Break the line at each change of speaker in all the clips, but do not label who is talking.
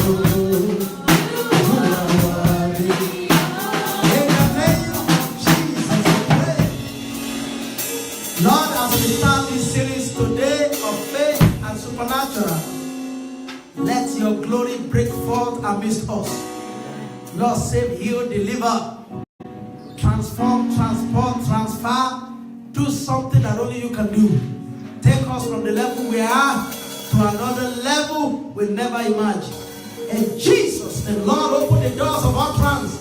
Lord, as we start this series today of faith and supernatural, let your glory break forth amidst us. Lord, save, heal, deliver, transform, transport, transfer, do something that only you can do. Take us from the level we are to another level we never imagined. In Jesus' name, Lord, open the doors of utterance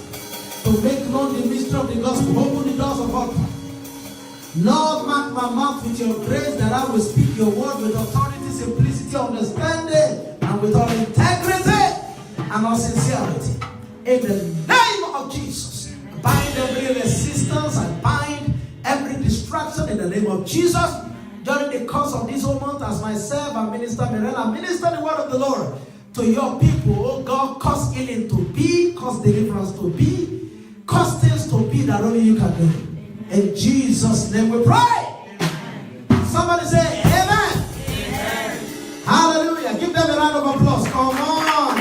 to make known the mystery of the gospel. Open the doors of utterance. Lord, mark my mouth with your grace that I will speak your word with authority, simplicity, understanding, and with all integrity and all sincerity. In the name of Jesus, bind every resistance and bind every distraction in the name of Jesus. During the course of this whole month, as myself and Minister Mirella minister the word of the Lord to your people, oh God, cause healing to be, cause deliverance to be, cause things to be that only you can do. In Jesus' name we pray. Somebody say amen. Amen. Hallelujah. Give them a round of applause. Come on.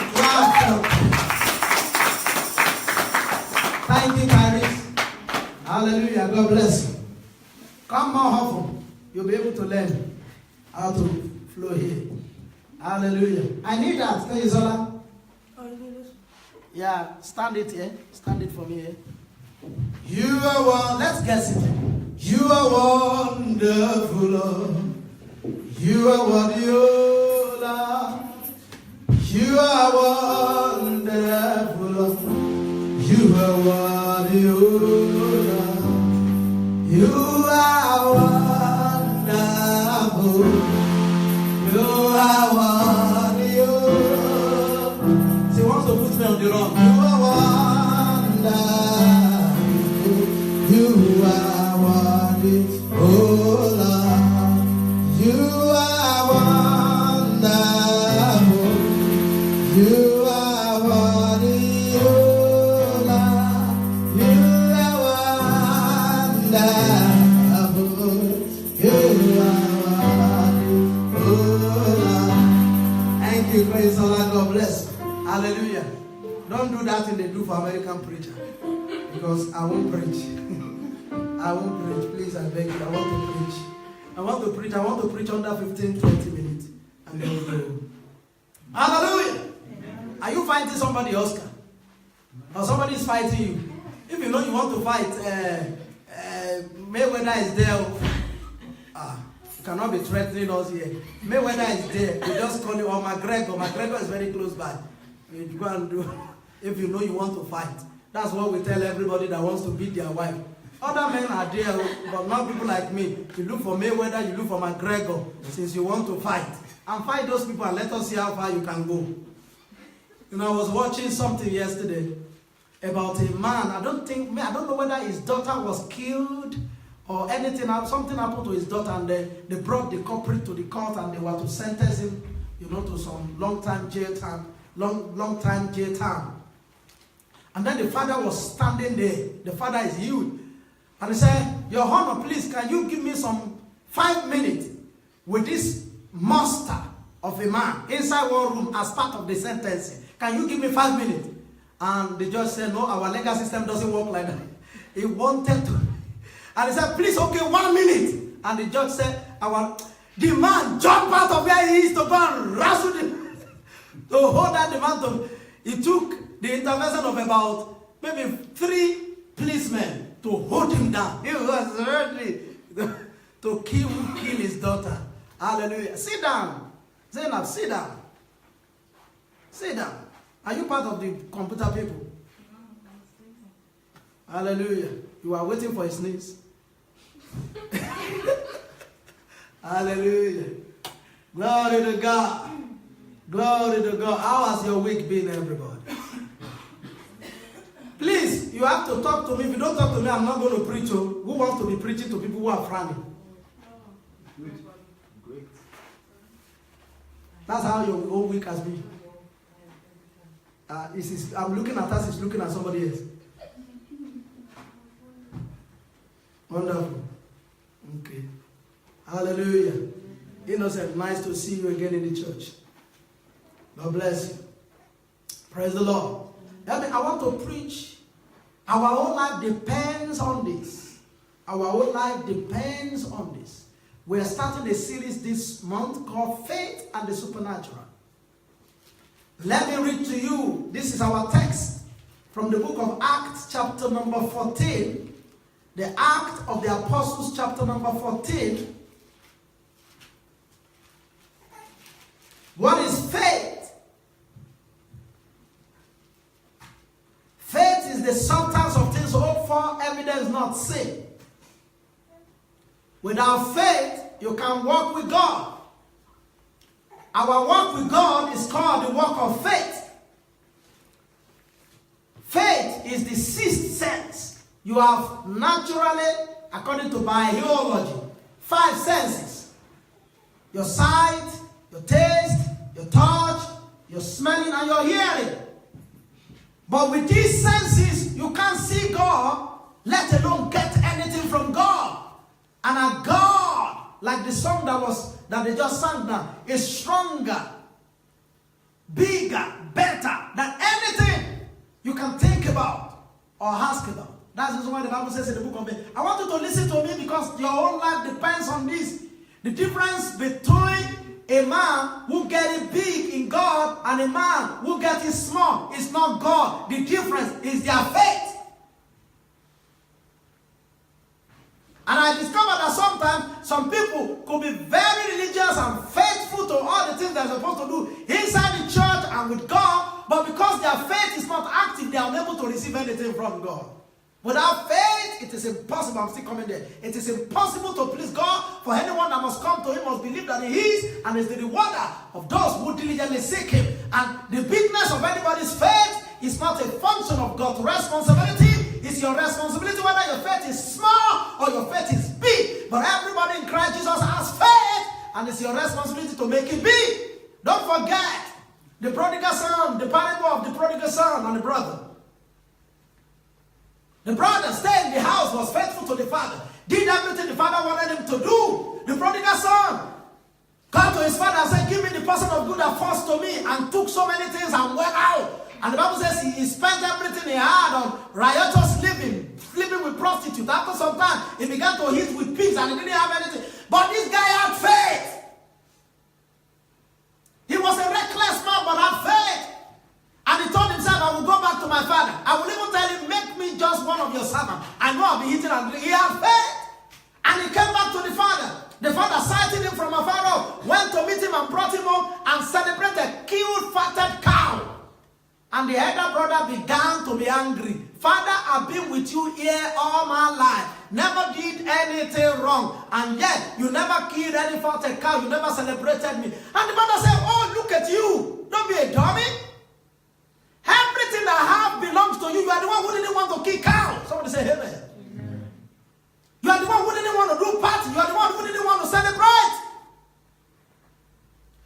Thank you, Tyrese. Hallelujah. God bless you. Come more often. You'll be able to learn how to flow here. Hallelujah. I need that. Can you, Zola? Yeah, stand it here. Stand it for me here. You are one. Let's guess it. You are wonderful, Lord. You are worthy, oh Lord. You are wonderful, Lord. You are worthy, oh Lord. You are wonderful. You are worthy, oh Lord. She wants to put me on the run. You are wonderful. You are worthy, oh Lord. You are wonderful. You are worthy, oh Lord. You are wonderful. You are worthy, oh Lord. Thank you, praise the Lord. God bless. Hallelujah. Don't do that in the do for American preacher, because I won't preach. I won't preach. Please, I beg you. I want to preach. I want to preach under 15-20 minutes. And then we'll go. Hallelujah. Amen. Are you fighting somebody, Oscar? Or somebody is fighting you? If you know you want to fight, Mayweather is there. You cannot be threatening us here. Mayweather is there. You just call him, or McGregor. McGregor is very close by. You go and do. If you know you want to fight. That's what we tell everybody that wants to beat their wife. Other men are there, but not people like me. You look for Mayweather, you look for McGregor, since you want to fight. And fight those people and let us see how far you can go. You know, I was watching something yesterday about a man. I don't know whether his daughter was killed or anything. Something happened to his daughter, and they brought the culprit to the court, and they were to sentence him, to some long-time jail time. And then the father was standing there. The father is huge. And he said, Your Honor, please, can you give me some 5 minutes with this monster of a man inside one room as part of the sentencing? Can you give me 5 minutes? And the judge said, no, our legal system doesn't work like that. He wanted to. And he said, please, okay, 1 minute. And the judge said, the man jumped out of where he is to go and wrestle him. To hold that the man. It took the intervention of about maybe 3 policemen to hold him down. He was ready to kill his daughter. Hallelujah. Sit down. Zainab, sit down. Sit down. Are you part of the computer people? Hallelujah. You are waiting for his sneeze. Hallelujah. Glory to God. Glory to God. How has your week been, everybody? Please, you have to talk to me. If you don't talk to me, I'm not going to preach. Who wants to be preaching to people who are frowning? Great. That's how your whole week has been. I'm looking at us, he's looking at somebody else. Wonderful. Okay. Hallelujah. Innocent, nice to see you again in the church. God bless you. Praise the Lord. I want to preach. Our whole life depends on this. Our whole life depends on this. We are starting a series this month called Faith and the Supernatural. Let me read to you. This is our text from the book of Acts, chapter number 14. The Act of the Apostles, chapter number 14. What is faith? Faith is the substance of things hoped for, evidence not seen. Without faith, you can walk with God. Our walk with God is called the walk of faith. Faith is the sixth sense. You have naturally, according to biology, 5 senses. Your sight, your taste, your touch, your smelling, and your hearing. But with these senses, you can't see God, let alone get anything from God. And a God, like the song that they just sang now, is stronger, bigger, better than anything you can think about or ask about. That's why the Bible says in the book of May. I want you to listen to me because your whole life depends on this. The difference between a man who gets it big in God and a man who gets it small is not God. The difference is their faith. And I discovered that sometimes some people could be very religious and faithful to all the things they're supposed to do inside the church and with God, but because their faith is not active, they are unable to receive anything from God. Without faith, it is impossible. I'm still coming there. It is impossible to please God. For anyone that must come to Him must believe that He is and is the rewarder of those who diligently seek Him. And the bigness of anybody's faith is not a function of God's responsibility. It's your responsibility whether your faith is small or your faith is big. But everybody in Christ Jesus has faith, and it's your responsibility to make it big. Don't forget the prodigal son, the parable of the prodigal son and the brother. The brother stayed in the house, was faithful to the father, did everything the father wanted him to do. The prodigal son came to his father and said, "Give me the person of good that falls to me," and took so many things and went out. And the Bible says he spent everything he had on riotous living, sleeping with prostitutes. After some time, he began to eat with pigs and he didn't have anything. But this guy had faith. He was a reckless man but had faith. And he told himself, "I will go back to my father. I will even tell him, make me just one of your servants. I know I'll be eating and drinking." He had faith. And he came back to the father. The father sighted him from afar off, went to meet him and brought him home and celebrated, killed fatted cow. And the elder brother began to be angry. "Father, I've been with you here all my life. Never did anything wrong. And yet, you never killed any fatted cow. You never celebrated me." And the mother said, "Oh, look at you. Don't be a dummy. Everything I have belongs to you. You are the one who didn't want to kill cow." Somebody say amen. You are the one who didn't want to do party. You are the one who didn't want to celebrate.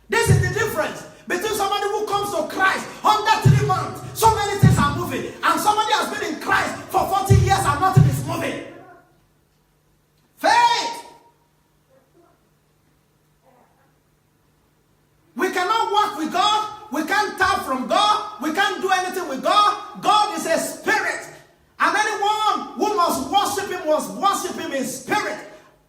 This is the difference between somebody who comes to Christ under 3 months. So many things are moving. And somebody has been in Christ for 40 years and nothing is moving. Faith. We cannot walk with God. We can't tap from God. We can't do anything with God. God is a spirit. And anyone who must worship Him in spirit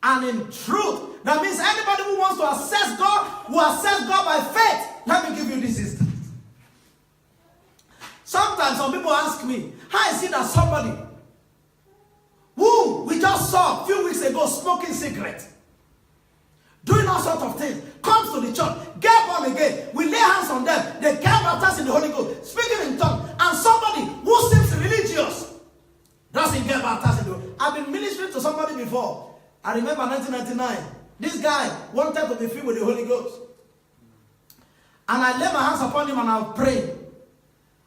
and in truth. That means anybody who wants to access God will access God by faith. Let me give you this instance. Sometimes some people ask me, how is it that somebody who we just saw a few weeks ago smoking cigarettes, doing all sorts of things, comes to the church, get born again, we lay hands on them, they get baptized in the Holy Ghost, speaking in tongues, and somebody who seems religious doesn't get baptized in the Holy Ghost. I've been ministering to somebody before. I remember 1999. This guy wanted to be filled with the Holy Ghost. And I laid my hands upon him and I prayed.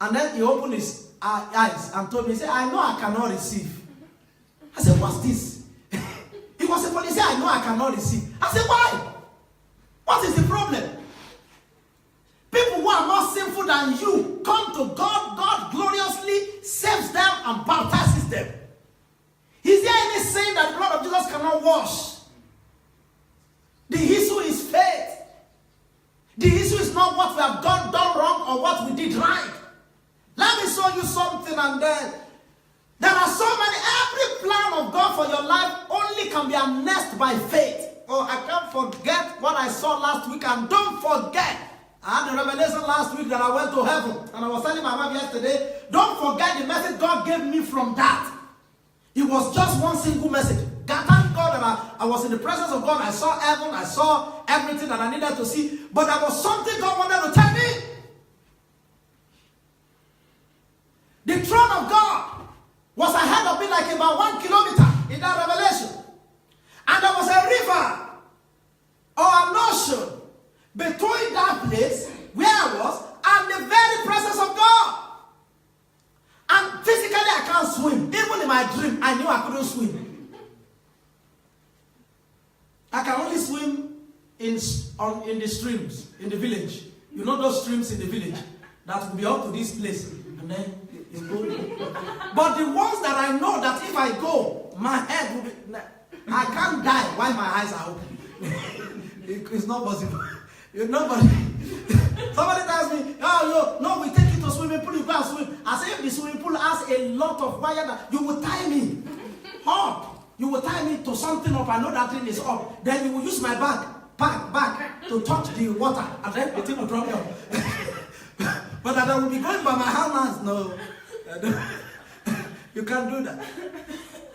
And then he opened his eyes and told me, he said, "I know I cannot receive." I said, "What's this?" He was a police. He said, "I know I cannot receive." I said, "Why? What is the problem?" People who are more sinful than you come to God. God gloriously saves them and baptizes them. Is there any sin that the blood of Jesus cannot wash? The issue is faith. The issue is not what we have done wrong or what we did right. Let me show you something, and then there are so many. Every plan of God for your life only can be harnessed by faith. Oh, I can't forget what I saw last week, and don't forget, I had a revelation last week that I went to heaven, and I was telling my wife yesterday, don't forget the message God gave me from that. It was just one single message. Thank God that I was in the presence of God. I saw heaven, I saw everything that I needed to see, but there was something God wanted to tell me. The throne of God was ahead of me like about 1 kilometer in that revelation. And there was a river or an ocean between that place where I was and the very presence of God. And physically I can't swim. Even in my dream, I knew I couldn't swim. I can only swim in the streams in the village. You know those streams in the village that will be up to this place. And then it's going. But the ones that I know that if I go, my head will be... I can't die while my eyes are open. It's not possible. Nobody. Somebody tells me, oh, no, we take you to swimming pool, you go and swim. I say, if the swimming pool has a lot of wire, that you will tie me up. You will tie me to something up. I know that thing is up. Then you will use my back to touch the water, and then the thing will drop down. But that I will be going by my hands. No, you can't do that.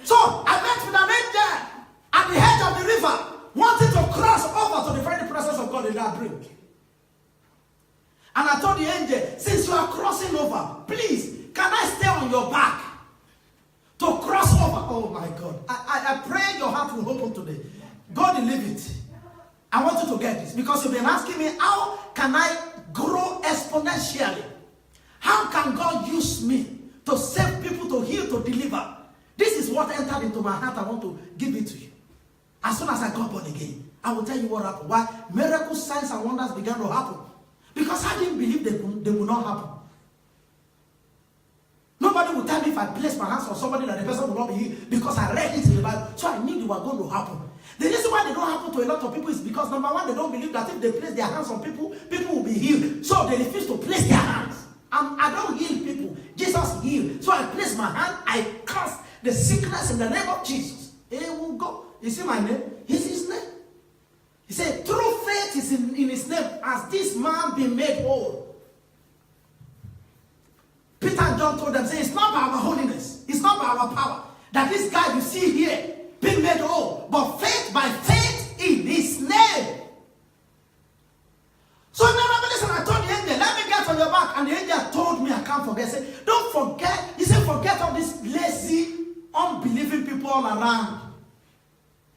So I met with an angel at the edge of the river, wanted to cross over to the very presence of God in that dream. And I told the angel, since you are crossing over, please, can I stay on your back to cross over? Oh my God. I pray your heart will open today. God will leave it. I want you to get this, because you've been asking me, how can I grow exponentially? How can God use me to save people, to heal, to deliver? This is what entered into my heart. I want to give it to you. As soon as I got born again, I will tell you what happened. Why miracles, signs, and wonders began to happen. Because I didn't believe they would not happen. Nobody would tell me if I place my hands on somebody that the person will not be healed, because I read it in the Bible. So I knew they were going to happen. The reason why they don't happen to a lot of people is because, number one, they don't believe that if they place their hands on people, people will be healed. So they refuse to place their hands. I don't heal people. Jesus healed. So I place my hand, I cast the sickness in the name of Jesus. It will go. You see my name? It's his name. He said, through faith is in his name, has this man been made whole. Peter and John told them, say, it's not by our holiness, it's not by our power, that this guy you see here being made whole, but faith by faith in his name. So in the revelation, I told the angel, let me get on your back. And the angel told me, I can't forget. He said, don't forget. He said, forget all these lazy, unbelieving people all around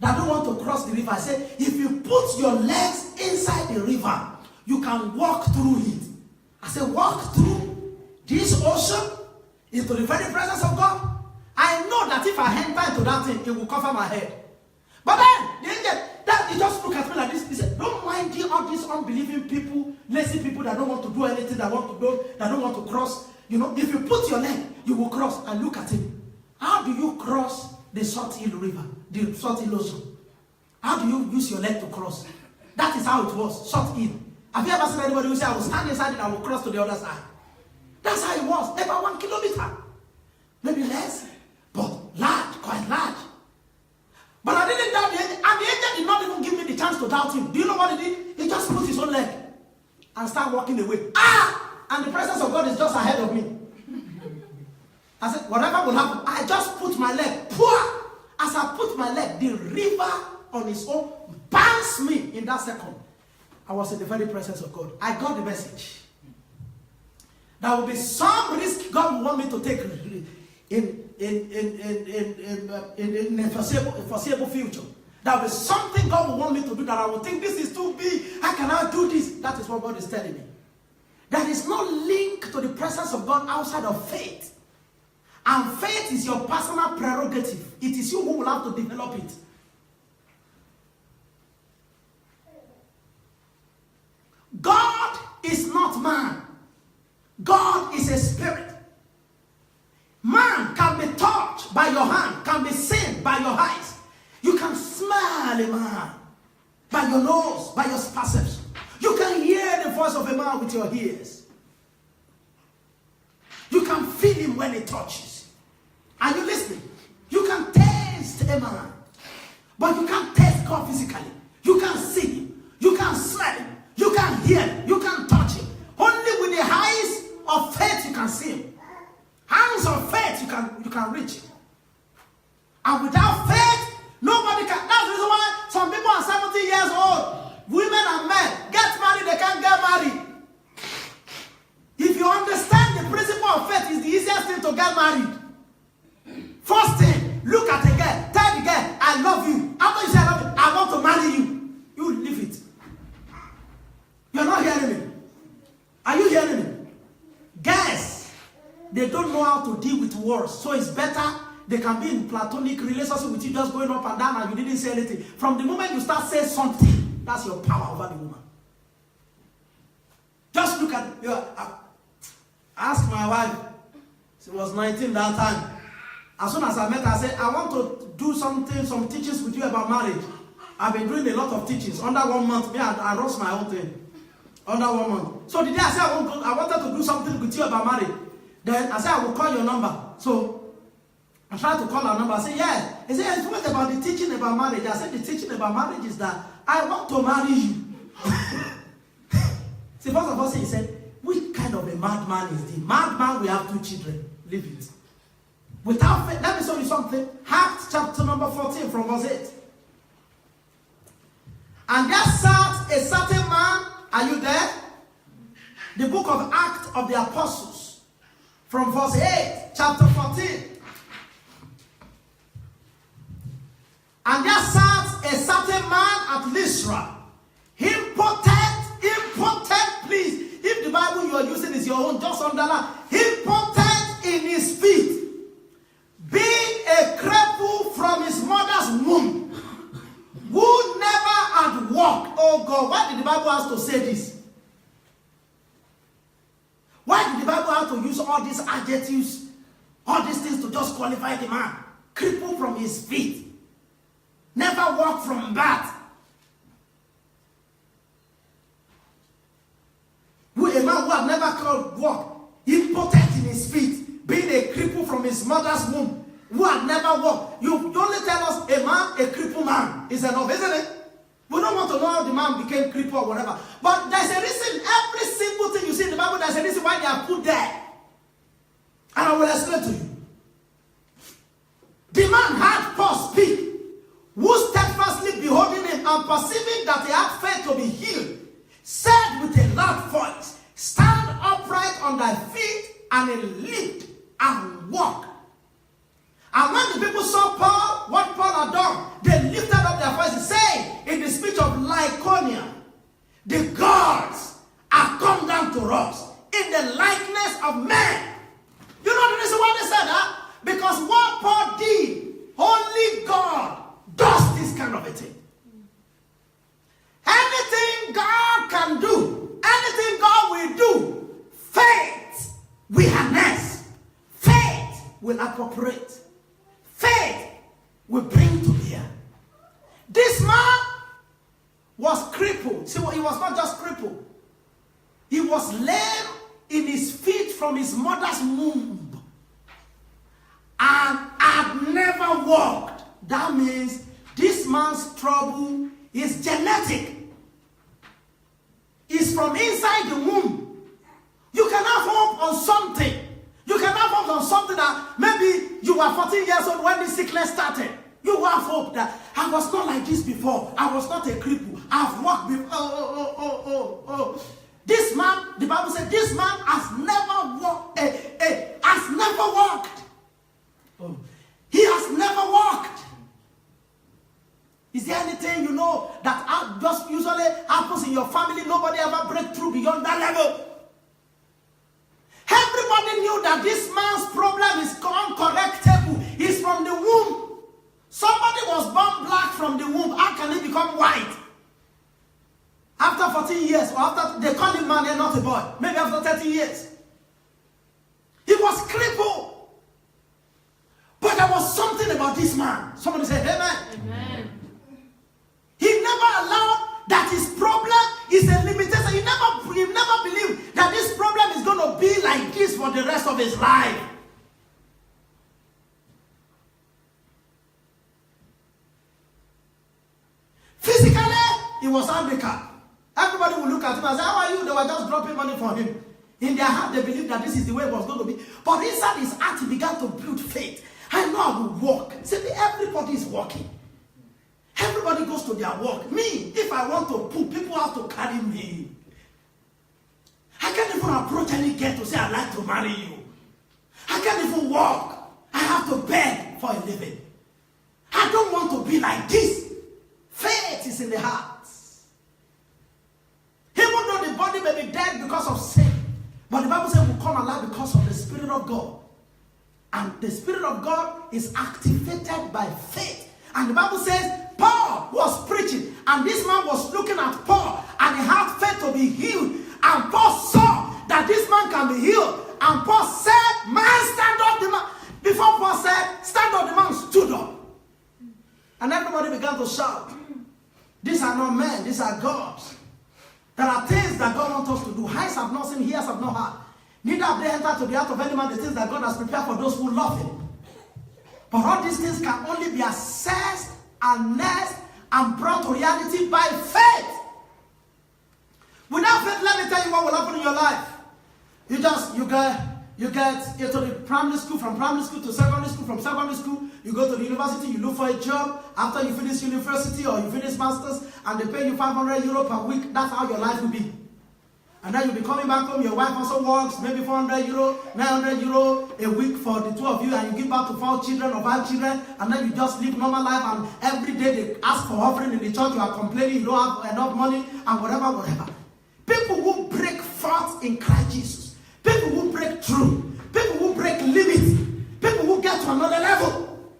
that don't want to cross the river. I said, if you put your legs inside the river, you can walk through it. I said, walk through this ocean into the very presence of God. I know that if I enter into that thing, it will cover my head. But then, the angel, he just looked at me like this. He said, don't mind all these unbelieving people, lazy people that don't want to do anything, that don't want to cross. You know, if you put your leg, you will cross. And look at him. How do you cross the Salt Hill River, the Salt Hill Ocean? How do you use your leg to cross? That is how it was, Salt Hill. Have you ever seen anybody who say, I will stand inside it, I will cross to the other side? That's how it was, about 1 kilometer. Maybe less, but large, quite large. But I didn't doubt the angel, and the angel did not even give me the chance to doubt him. Do you know what he did? He just put his own leg and started walking away. And the presence of God is just ahead of me. I said, whatever will happen, I just put my leg. As I put my leg, the river on its own bounced me in that second. I was in the very presence of God. I got the message. There will be some risk God will want me to take in a foreseeable future. There will be something God will want me to do that I will think this is too big. How can I do this? That is what God is telling me. There is no link to the presence of God outside of faith. And faith is your personal prerogative. It is you who will have to develop it. God is not man. God is a spirit. Man can be touched by your hand, can be seen by your eyes. You can smell a man by your nose, by your perception. You can hear the voice of a man with your ears. You something when it touches. Are you listening? You can taste a man, but you can't taste God physically. You can't see him. You can't smell him. You can't hear him. You can't touch him. Only with the eyes of faith you can see him. Hands of faith you can reach him. And without faith, nobody can. That's the reason why some people are 70 years old. Women and men get married, they can't get married. If you understand the principle of faith is the easiest thing to get married. First thing, look at a girl, tell the girl, I love you. After you say I love you, I want to marry you. You leave it. You're not hearing me. Are you hearing me? Guys, they don't know how to deal with words. So it's better they can be in platonic relationship with you, just going up and down and you didn't say anything. From the moment you start saying something, that's your power over the woman. Just look at ask my wife. She was 19 that time. As soon as I met her, I said, I want to do something, some teachings with you about marriage. I've been doing a lot of teachings. Under 1 month, me, I wrote my own thing. Under 1 month. So the day I said I wanted to do something with you about marriage, then I said I will call your number. So I tried to call her number. I said, yeah. He said, it's what about the teaching about marriage? I said, the teaching about marriage is that I want to marry you. See, first of all, he said, which kind of a madman is this? Madman, we have 2 children. Leave it. Without faith, let me show you something. Acts chapter number 14 from verse 8. And there sat a certain man. Are you there? The book of Acts of the Apostles. From verse 8, chapter 14. And there sat a certain man at Lystra. Impotent, please. If the Bible you are using is your own, just underline. Impotent in his feet. Being a cripple from his mother's womb. Who never had walked. Oh God, why did the Bible have to say this? Why did the Bible have to use all these adjectives, all these things to just qualify the man? Cripple from his feet. Never walked from birth. A man who had never walked, impotent in his feet, being a cripple from his mother's womb, who had never walked. You only tell us a man, a crippled man is enough, isn't it? We don't want to know how the man became crippled or whatever. But there's a reason, every single thing you see in the Bible, there's a reason why they are put there. And I will explain to you. The man had Paul speak, who steadfastly beholding him and perceiving that he had faith to be healed, said with a loud voice, stand upright on thy feet, and he leaped and walked. And when the people saw Paul, what Paul had done, they lifted up their voices, saying in the speech of Lycaonia, the gods are come down to us in the likeness of men. You know the reason why they said that? Because what Paul did, only God does this kind of a thing. Anything God can do, anything God will do, faith will harness, faith will appropriate, faith will bring to bear. This man was crippled. See, he was not just crippled. He was lame in his feet from his mother's womb and had never walked. That means this man's trouble is genetic. It's from inside the womb. You can have hope on something. You can have hope on something that maybe you were 14 years old when this sickness started. You have hope that I was not like this before. I was not a cripple. I've walked before. This man, the Bible said, this man has never walked. Has never walked. He has never walked. Is there anything you know that just usually happens in your family? Nobody ever break through beyond that level. Everybody knew that this man's problem is uncorrectable. He's from the womb. Somebody was born black from the womb. How can he become white? After 14 years, or after they call him man and not a boy. Maybe after 30 years. He was crippled. But there was something about this man. Somebody say amen. Amen. He never allowed that his problem is a limitation. He never believed that this problem is going to be like this for the rest of his life. handicap. Everybody will look at him and say, how are you? They were just dropping money for him. In their heart, they believed that this is the way it was going to be. But inside his heart, he began to build faith. I know I will walk. See, everybody is walking. Everybody goes to their work. Me, if I want to poop, people have to carry me. I can't even approach any girl to say, I'd like to marry you. I can't even walk. I have to beg for a living. I don't want to be like this. Faith is in the heart. Even though the body may be dead because of sin, but the Bible says we'll come alive because of the Spirit of God. And the Spirit of God is activated by faith. And the Bible says Paul was preaching, and this man was looking at Paul, and he had faith to be healed. And Paul saw that this man can be healed. And Paul said, man, stand up. The man. Before Paul said, stand up, the man stood up. And everybody began to shout, these are not men, these are gods. There are things that God wants us to do. Eyes have not seen, ears have not heard. Neither have they entered to the heart of any man the things that God has prepared for those who love him. But all these things can only be assessed and nursed and brought to reality by faith. Without faith, let me tell you what will happen in your life. You get into the primary school, from primary school to secondary school, from secondary school, you go to the university, you look for a job. After you finish university or you finish masters, and they pay you 500 euro per week, that's how your life will be. And then you'll be coming back home, your wife also works, maybe 400 euro, 900 euro a week for the two of you, and you give back to 4 children or 5 children, and then you just live normal life, and every day they ask for offering in the church, you are complaining, you don't have enough money, and whatever. People who break forth in Christ Jesus, people who break through, people who break limits, people who get to another level,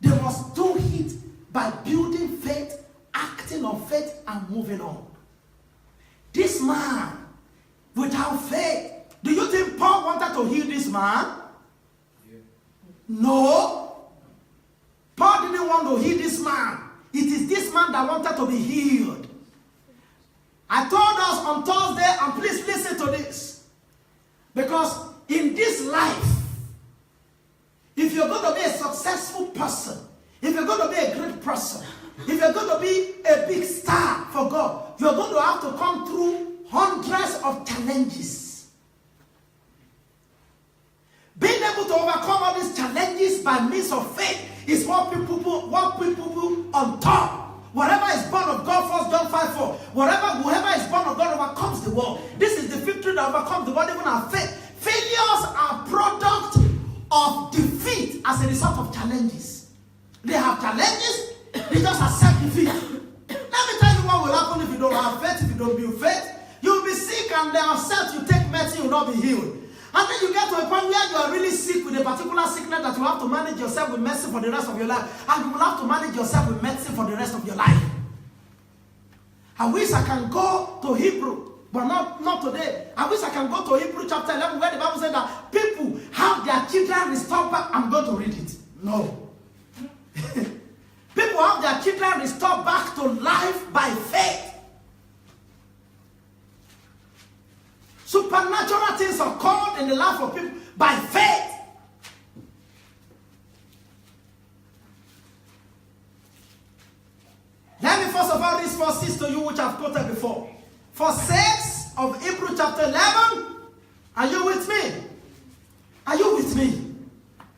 they must do it by building faith, acting on faith, and moving on. This man, without faith, do you think Paul wanted to heal this man? Yeah. No. Paul didn't want to heal this man. It is this man that wanted to be healed. I told us on Thursday, and please listen to this. Because in this life, if you're going to be a successful person, if you're going to be a great person, if you're going to be a big star for God, you're going to have to come through hundreds of challenges. Being able to overcome all these challenges by means of faith is what people put on top. Whatever is born of God, 1 John 5:4. Whoever is born of God overcomes the world. This is the victory that overcomes the world, even our faith. Failures are product of defeat as a result of challenges. They have challenges, they just accept defeat. Let me tell you what will happen if you don't have faith, if you don't build faith. You will be sick, and they accept you take medicine, you will not be healed. And then you get to a point where you are really sick with a particular sickness that you have to manage yourself with medicine for the rest of your life. And you will have to manage yourself with medicine for the rest of your life. I wish I can go to Hebrew, but not today. I wish I can go to Hebrew chapter 11 where the Bible said that people have their children restored back. I'm going to read it. No. People have their children restored back to life by faith. Supernatural things are called in the life of people by faith. Let me first of all read verses to you which I've quoted before. Verse 6 of Hebrews chapter 11. Are you with me? Are you with me?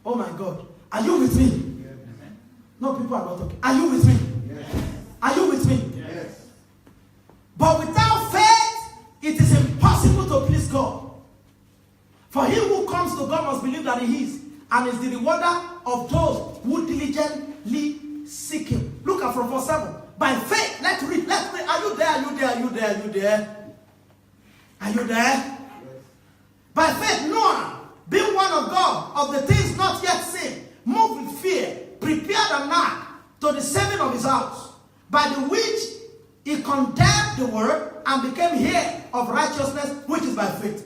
Oh my God. Are you with me? Yes. No, people are not talking. Are you with me? Yes. Are you with me? Yes. But without faith, it is impossible to please God. For he who comes to God must believe that he is, and is the rewarder of those who diligently seek him. Look at from verse 7. By faith, let's read. Are you there? Are you there? Are you there? Are you there? Are you there? Yes. By faith, Noah, being one of God, of the things not yet seen, moved with fear, prepared an ark to the saving of his house, by the which he condemned the world and became heir of righteousness, which is by faith.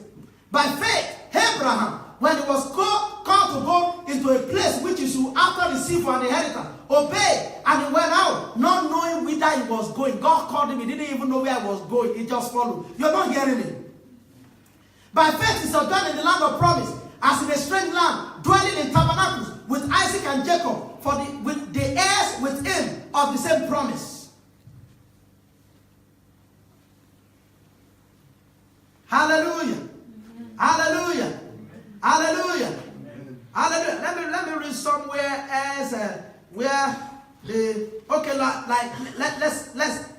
By faith, Abraham, when he was called to go into a place which he should after receive for an inheritance, obeyed, and he went out, not knowing whither he was going. God called him, he didn't even know where he was going, he just followed. You're not hearing me. By faith, he sojourned in the land of promise, as in a strange land, dwelling in tabernacles with Isaac and Jacob, with the heirs with him of the same promise. Hallelujah. Hallelujah. Hallelujah. Hallelujah. Let me read somewhere else where the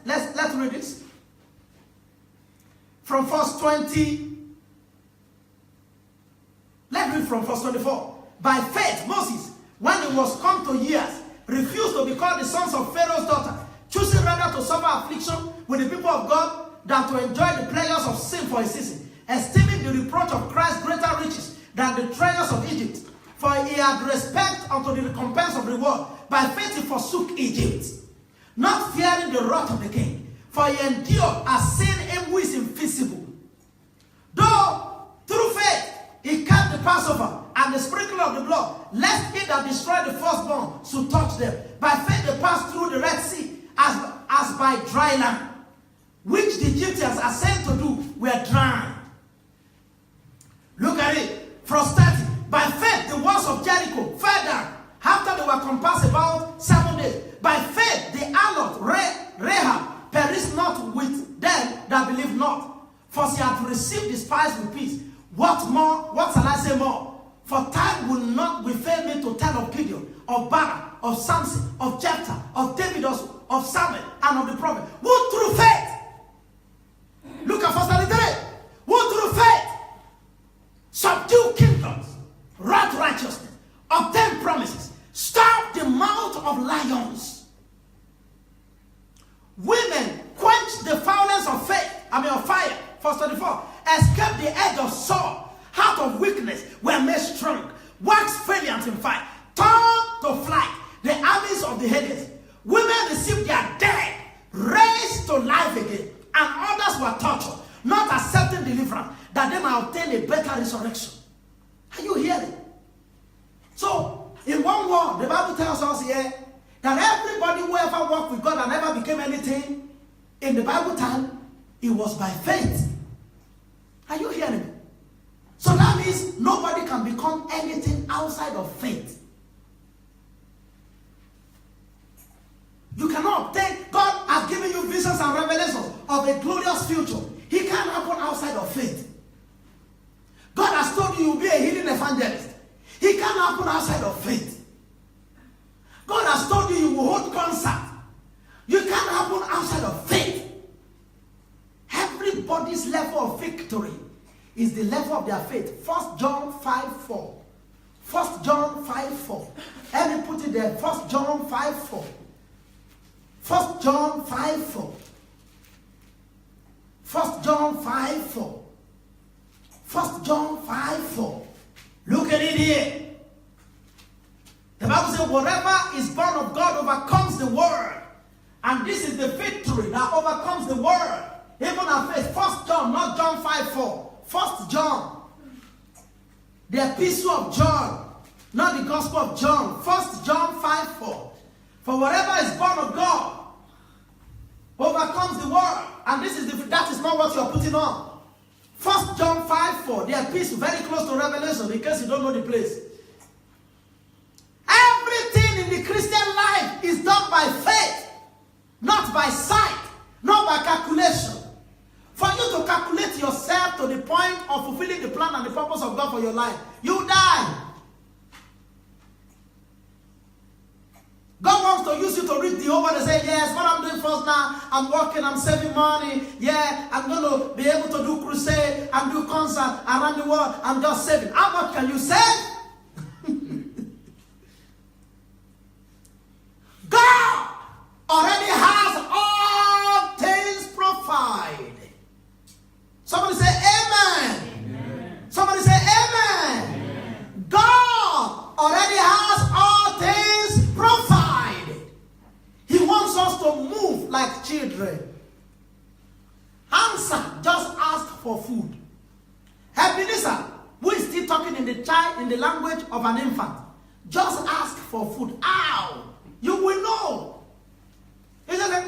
let's read this. From verse 20. Let's read from verse 24. By faith, Moses, when he was come to years, refused to be called the sons of Pharaoh's daughter, choosing rather to suffer affliction with the people of God than to enjoy the pleasures of sin for a season, esteeming the reproach of Christ greater riches than the treasures of Egypt. For he had respect unto the recompense of reward. By faith he forsook Egypt, not fearing the wrath of the king. For he endured as seeing him who is invisible. Though through faith he kept the Passover and the sprinkling of the blood, lest he that destroyed the firstborn should touch them. By faith they passed through the Red Sea as by dry land, which the Egyptians are sent to do were drowned. Look at it. Verse 30. By faith the walls of Jericho fell down after they were compassed about 7 days. By faith the harlot Rahab perished not with them that believed not, for she had received the spies with peace. What more? What shall I say more? For time will not fail me to tell of Gideon, of Barak, of Samson, of Jephthah, of David, of Samuel, and of the prophet, who through faith, look at verse 33, who through faith subdue kingdoms, wrought righteousness, obtained promises, stopped the mouth of lions. Women quenched the violence of fire. Verse 34. Escaped the edge of sword, heart of weakness were made strong, waxed valiant in fight, turned to flight the armies of the Hades. Women received their dead, raised to life again, and others were tortured, not accepting deliverance, that they might obtain a better resurrection. Are you hearing? So, in one word, the Bible tells us here that everybody who ever walked with God and never became anything, in the Bible time, it was by faith. Are you hearing me? So that means nobody can become anything outside of faith. You cannot obtain. God has given you visions and revelations of a glorious future. It can't happen outside of faith. God has told you you'll be a healing evangelist. It can't happen outside of faith. God has told you you will hold concert. You can't happen outside of faith. Everybody's level of victory is the level of their faith. 1 John 5:4. 1 John 5:4. Let me put it there. 1 John 5:4. 1 John 5:4. 1 John 5:4. 1 John 5:4. Look at it here. The Bible says, whatever is born of God overcomes the world. And this is the victory that overcomes the world. Even our faith. 1 John, not John 5:4. 1 John. The epistle of John, not the gospel of John. 1 John 5:4. For whatever is born of God overcomes the world. And that is not what you are putting on. 1 John 5:4. The epistle, very close to Revelation, in case you don't know the place. Everything in the Christian life is done by faith, not by sight, not by calculation. For you to calculate yourself to the point of fulfilling the plan and the purpose of God for your life, you die. God wants to use you to read the over and say, yes, what I'm doing first now, I'm working, I'm saving money. Yeah, I'm going to be able to do crusade and do concert around the world. I'm just saving. How much can you save? God already has all things provided. Somebody say amen. Amen. Somebody say amen. Amen. God already has all things provided. He wants us to move like children. Answer, just ask for food. Ebenezer, who is still talking in the language of an infant, just ask for food. Ow! You will know. It's just like,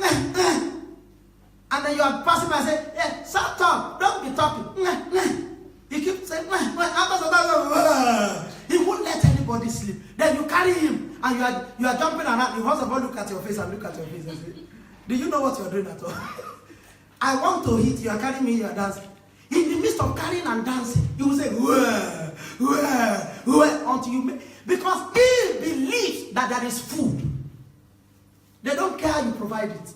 and then you are passing by and say, yeah, shut up, don't be talking. He keeps saying, he won't let anybody sleep. Then you carry him and you are jumping around. You first of all look at your face and look at your face and say, do you know what you are doing at all? I want to eat, you are carrying me, you are dancing. In the midst of carrying and dancing, he will say, where, until you make, because he believes that there is food. They don't care how you provide it.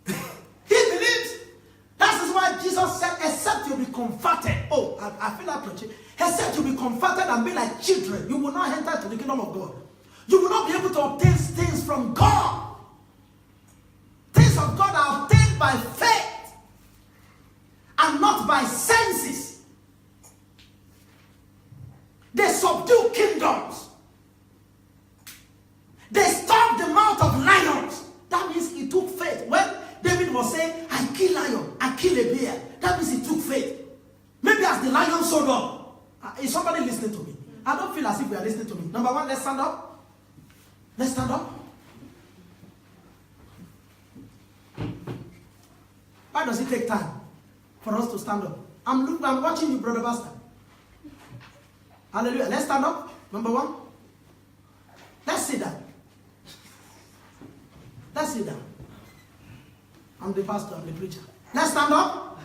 He believes. That is why Jesus said, except you be comforted. Oh, I feel like preaching. Except you be comforted and be like children, you will not enter into the kingdom of God. You will not be able to obtain things from God. Things of God are obtained by faith and not by senses. They subdue kingdoms. They stopped the mouth of lions. That means it took faith. When David was saying, I kill lion, I kill a bear, that means it took faith. Maybe as the lion showed up. Is somebody listening to me? I don't feel as if we are listening to me. Number one, let's stand up. Let's stand up. Why does it take time for us to stand up? I'm watching you, Brother Pastor. Hallelujah. Let's stand up. Number one. Let's sit down. Let's sit down. I'm the pastor, I'm the preacher. Let's stand up.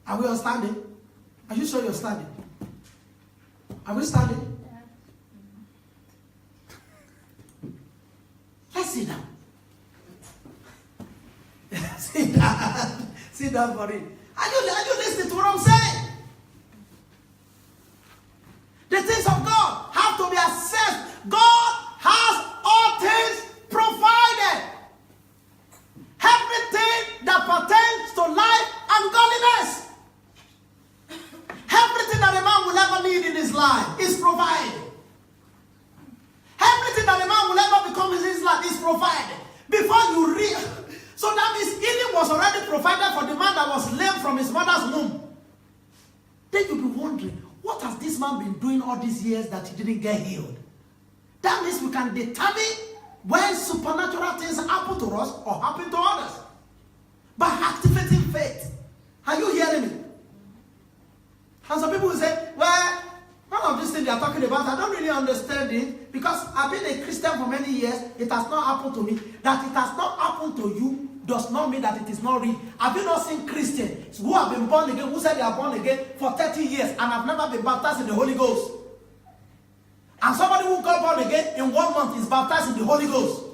Are we all standing? Are you sure you're standing? Are we standing? Let's sit down. Sit down. Sit down for it. Are you listening to what I'm saying? The things of God have to be assessed. God has all things provided. Everything that pertains to life and godliness. Everything that a man will ever need in his life is provided. Everything that a man will ever become in his life is provided. Before you read, so that means healing was already provided for the man that was lame from his mother's womb. Then you'll be wondering, what has this man been doing all these years that he didn't get healed? That means we can determine when supernatural things happen to us or happen to others by activating faith. Are you hearing me? And some people will say, well, none of these things they are talking about, I don't really understand it because I've been a Christian for many years. It has not happened to me. That it has not happened to you does not mean that it is not real. Have you not seen Christians who have been born again, who said they are born again for 30 years and have never been baptized in the Holy Ghost? And somebody who got born again in 1 month is baptized in the Holy Ghost.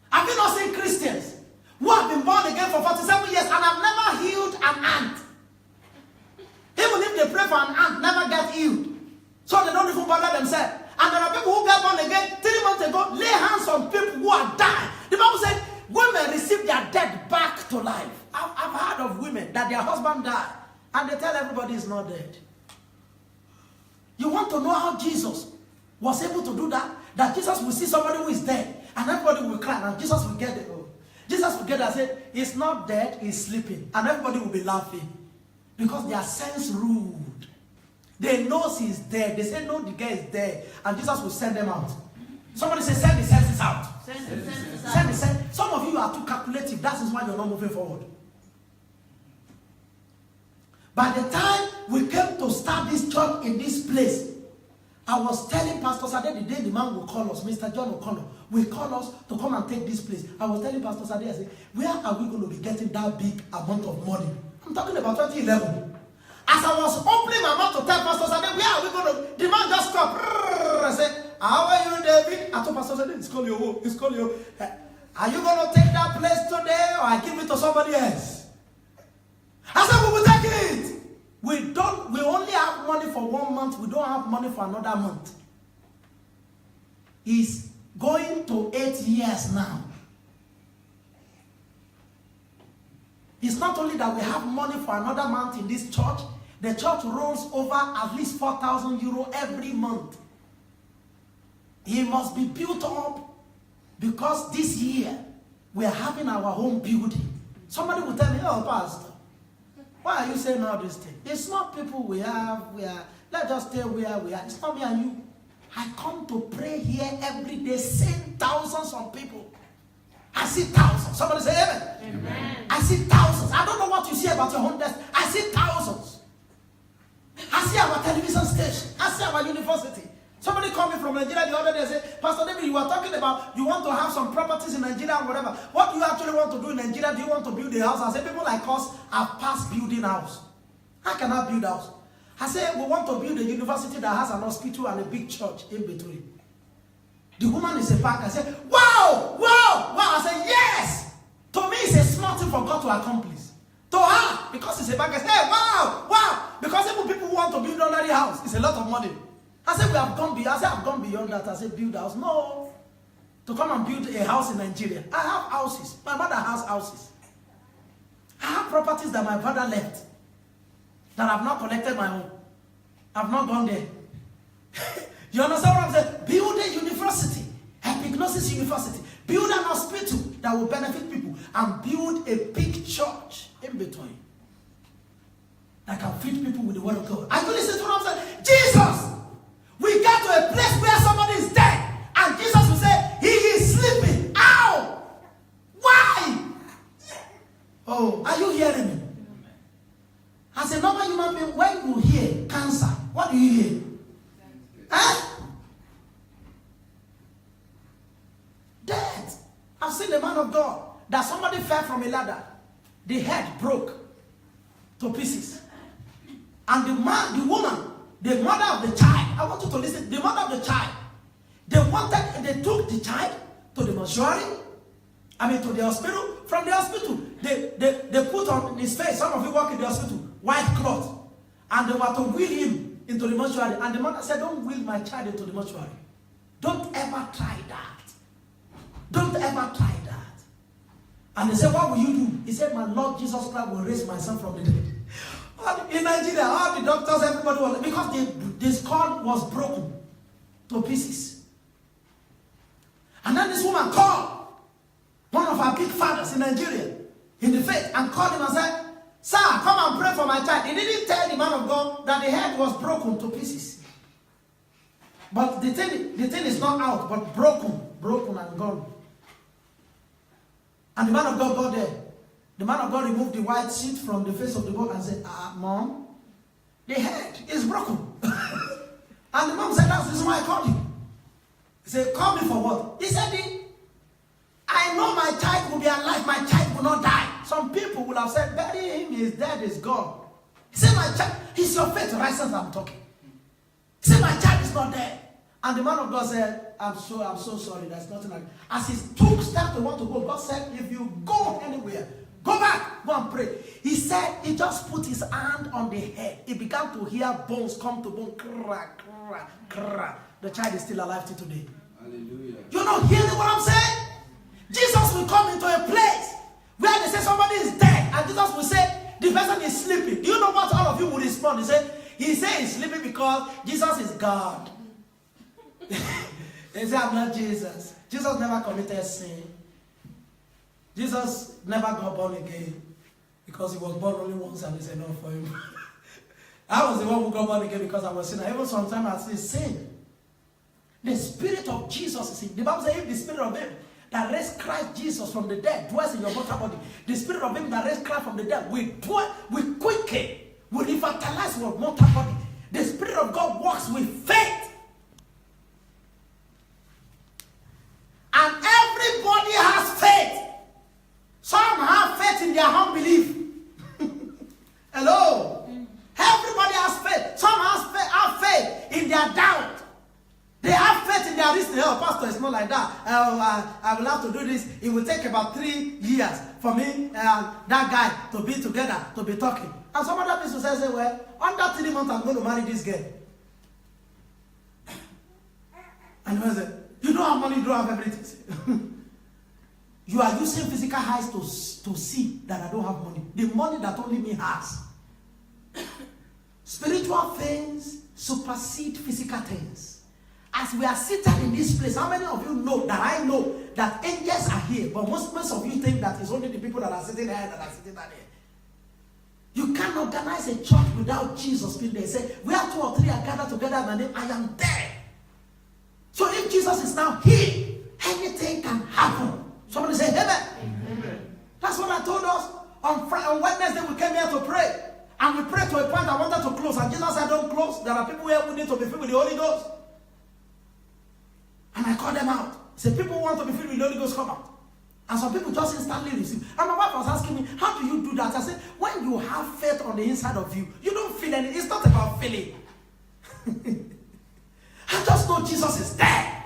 Have you not seen Christians who have been born again for 47 years and have never healed an ant? Even if they pray for an ant, never get healed. So they don't even bother themselves. And there are people who get born again 3 months ago, lay hands on people who are dying. The Bible said women receive their dead back to life. I've heard of women that their husband died and they tell everybody he's not dead. You want to know how Jesus was able to do that? That Jesus will see somebody who is dead and everybody will cry and Jesus will get it. Jesus will get it and say, he's not dead, he's sleeping. And everybody will be laughing because their sense ruled. They know he's dead. They say, no, the guy is dead. And Jesus will send them out. Somebody say, send the senses out. Send the senses. Some of you are too calculative. That is why you're not moving forward. By the time we came to start this church in this place, I was telling Pastor Sade the day the man will call us, Mr. John O'Connor, will call us to come and take this place. I was telling Pastor Sade, I said, where are we going to be getting that big amount of money? I'm talking about 2011. As I was opening my mouth to tell Pastor Sade, where are we going to? The man just stopped. I said, how are you, David? I told Pastor Sade, it's called you. It's called you. Are you going to take that place today or I give it to somebody else? I said, we will take it. We only have money for 1 month. We don't have money for another month. It's going to 8 years now. It's not only that we have money for another month in this church. The church rolls over at least 4,000 euro every month. It must be built up because this year we are having our own building. Somebody will tell me, oh, Pastor, why are you saying all these things? It's not people we are, let's just stay where we are. It's not me and you. I come to pray here every day, seeing thousands of people. I see thousands. Somebody say amen. Amen. I see thousands. I don't know what you see about your own desk. I see thousands. I see our television station. I see our university. Somebody called me from Nigeria the other day and said, Pastor David, you were talking about you want to have some properties in Nigeria or whatever. What do you actually want to do in Nigeria? Do you want to build a house? I said, people like us have passed building house. How can I build a house? I said, we want to build a university that has an hospital and a big church in between. The woman is a banker. I said, wow, wow, wow. I said, yes. To me, it's a small thing for God to accomplish. To her, because it's a banker, I said, hey, wow, wow. Because even people who want to build another house, it's a lot of money. I said, we have gone beyond. I said, I've gone beyond that. I said, build a house. No. To come and build a house in Nigeria. I have houses. My mother has houses. I have properties that my father left that I've not collected my own. I've not gone there. You understand what I'm saying? Build a university, Epignosis University. Build an hospital that will benefit people, and build a big church in between that can feed people with the word of God. Are you listening to what I'm saying? Jesus! We get to a place where somebody is dead, and Jesus will say, he is sleeping. Ow! Why? Oh, are you hearing me? As a normal human being, when you hear cancer, what do you hear? Huh? Death. I've seen the man of God that somebody fell from a ladder. The head broke to pieces. And the man, the woman, the mother of the child, I want you to listen, the mother of the child, they took the child to the mortuary, to the hospital. From the hospital, they put on his face, some of you work in the hospital, white cloth, and they were to wheel him into the mortuary. And the mother said, don't wheel my child into the mortuary. Don't ever try that. Don't ever try that. And they said, what will you do? He said, my Lord Jesus Christ will raise my son from the dead. In Nigeria, all the doctors, everybody was, because the skull was broken to pieces. And then this woman called one of our big fathers in Nigeria, in the faith, and called him and said, sir, come and pray for my child. He didn't tell the man of God that the head was broken to pieces. But the thing is not out, but broken and gone. And the man of God got there. The man of God removed the white sheet from the face of the boy and said, Mom, the head is broken. And the mom said, that's the reason why I called you. He said, call me for what? He said, I know my child will be alive, my child will not die. Some people will have said, bury him, his dead is gone. He said, my child, he's your faith, right since I'm talking. He said, my child is not dead. And the man of God said, I'm so sorry, there's nothing like that. As he took steps to want to go, God said, if you go anywhere, go back, go and pray. He said, he just put his hand on the head. He began to hear bones come to bone. Crack, crack, crack. The child is still alive till today. Hallelujah. You're not hearing what I'm saying? Jesus will come into a place where they say somebody is dead, and Jesus will say, the person is sleeping. Do you know what all of you will respond? He say he's sleeping because Jesus is God. They say, I'm not Jesus. Jesus never committed sin. Jesus never got born again because he was born only once and it's enough for him. I was the one who got born again because I was sinner. Even sometimes I still sin. The Spirit of Jesus is in. The Bible says, if the Spirit of him that raised Christ Jesus from the dead dwells in your mortal body, the Spirit of him that raised Christ from the dead will quicken, will revitalize your mortal body. The Spirit of God works with faith. And everybody has faith. Some have faith in their unbelief. Hello? Everybody has faith. Some have faith in their doubt. They have faith in their reason. Oh, Pastor, it's not like that. I will have to do this. It will take about 3 years for me and that guy to be together, to be talking. And some other people say, well, under 3 months, I'm going to marry this girl. And he said, you don't have money, you don't have everything. You are using physical eyes to see that I don't have money. The money that only me has. Spiritual things supersede physical things. As we are seated in this place, how many of you know that I know that angels are here? But most of you think that it's only the people that are sitting here that are sitting there. You can't organize a church without Jesus being there. Say, where 2 or 3 are gathered together in my name, I am there. So if Jesus is now here, anything can happen. Somebody say, amen. Amen. That's what I told us. On Wednesday, we came here to pray. And we prayed to a point I wanted to close. And Jesus said, don't close. There are people here who need to be filled with the Holy Ghost. So people want to be filled with the Holy Ghost, come out. And some people just instantly receive. And my wife was asking me, how do you do that? I said, when you have faith on the inside of you, you don't feel anything. It's not about feeling. I just know Jesus is there.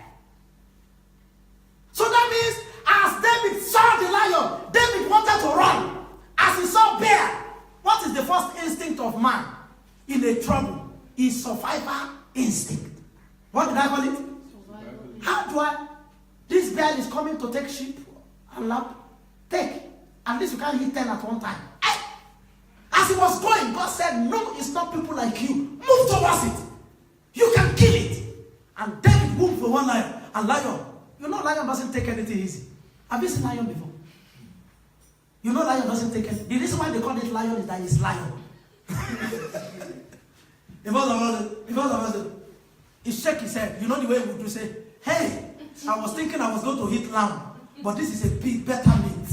So that means, as David saw the lion, David wanted to run. As he saw bear, what is the first instinct of man in a trouble? Is survival instinct. What did I call it? Survival. How do I? This bear is coming to take sheep and lamb. Take. At least you can't hit 10 at one time. As he was going, God said, no, it's not people like you. Move towards it. You can kill it. And David moved for one lion. And lion, you know lion doesn't take anything easy. Have you seen lion before? You know lion doesn't take anything. The reason why they call it lion is that it's lion. He shake his head. You know the way we would say, hey, I was thinking I was going to hit lamb, but this is a bit better meat.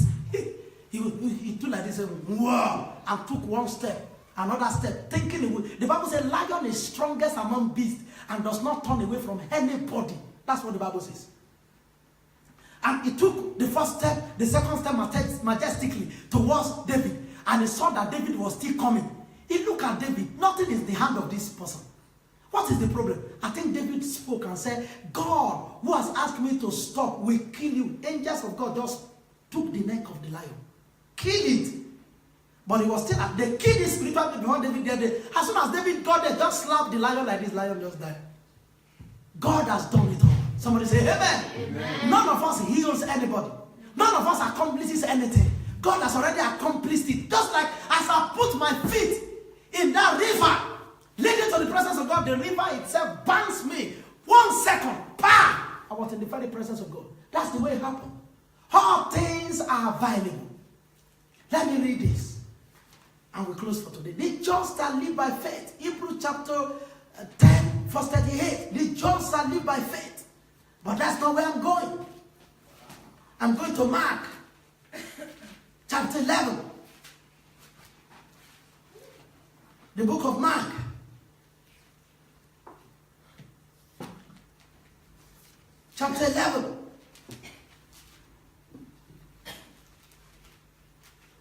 he took like this, wow, and took one step, another step, thinking it would. The Bible says lion is strongest among beasts and does not turn away from anybody. That's what the Bible says. And he took the first step, the second step majestically towards David, and he saw that David was still coming. He looked at David. Nothing is in the hand of this person. What is the problem? I think David spoke and said, God, who has asked me to stop, will kill you. Angels of God just took the neck of the lion. Kill it. But he was still, they killed his spiritual before David got there. As soon as David got there, just slapped the lion like this, lion just died. God has done it all. Somebody say, amen. Amen. None of us heals anybody. None of us accomplishes anything. God has already accomplished it. Just like as I put my feet in that river, leading to the presence of God, the river itself bangs me. 1 second, bam! I was in the very presence of God. That's the way it happened. All things are available. Let me read this. And we close for today. The just shall live by faith. Hebrews chapter 10, verse 38. The just shall live by faith. But that's not where I'm going. I'm going to Mark chapter 11. The book of Mark. Chapter 11.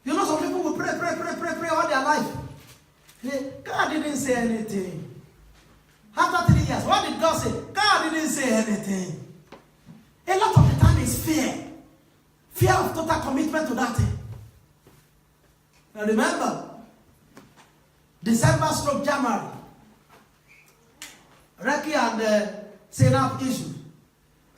You know, some people will pray all their life. God didn't say anything. After 3 years, what did God say? God didn't say anything. A lot of the time is fear. Fear of total commitment to that thing. Now remember, December stroke January, Reki and Senap issue.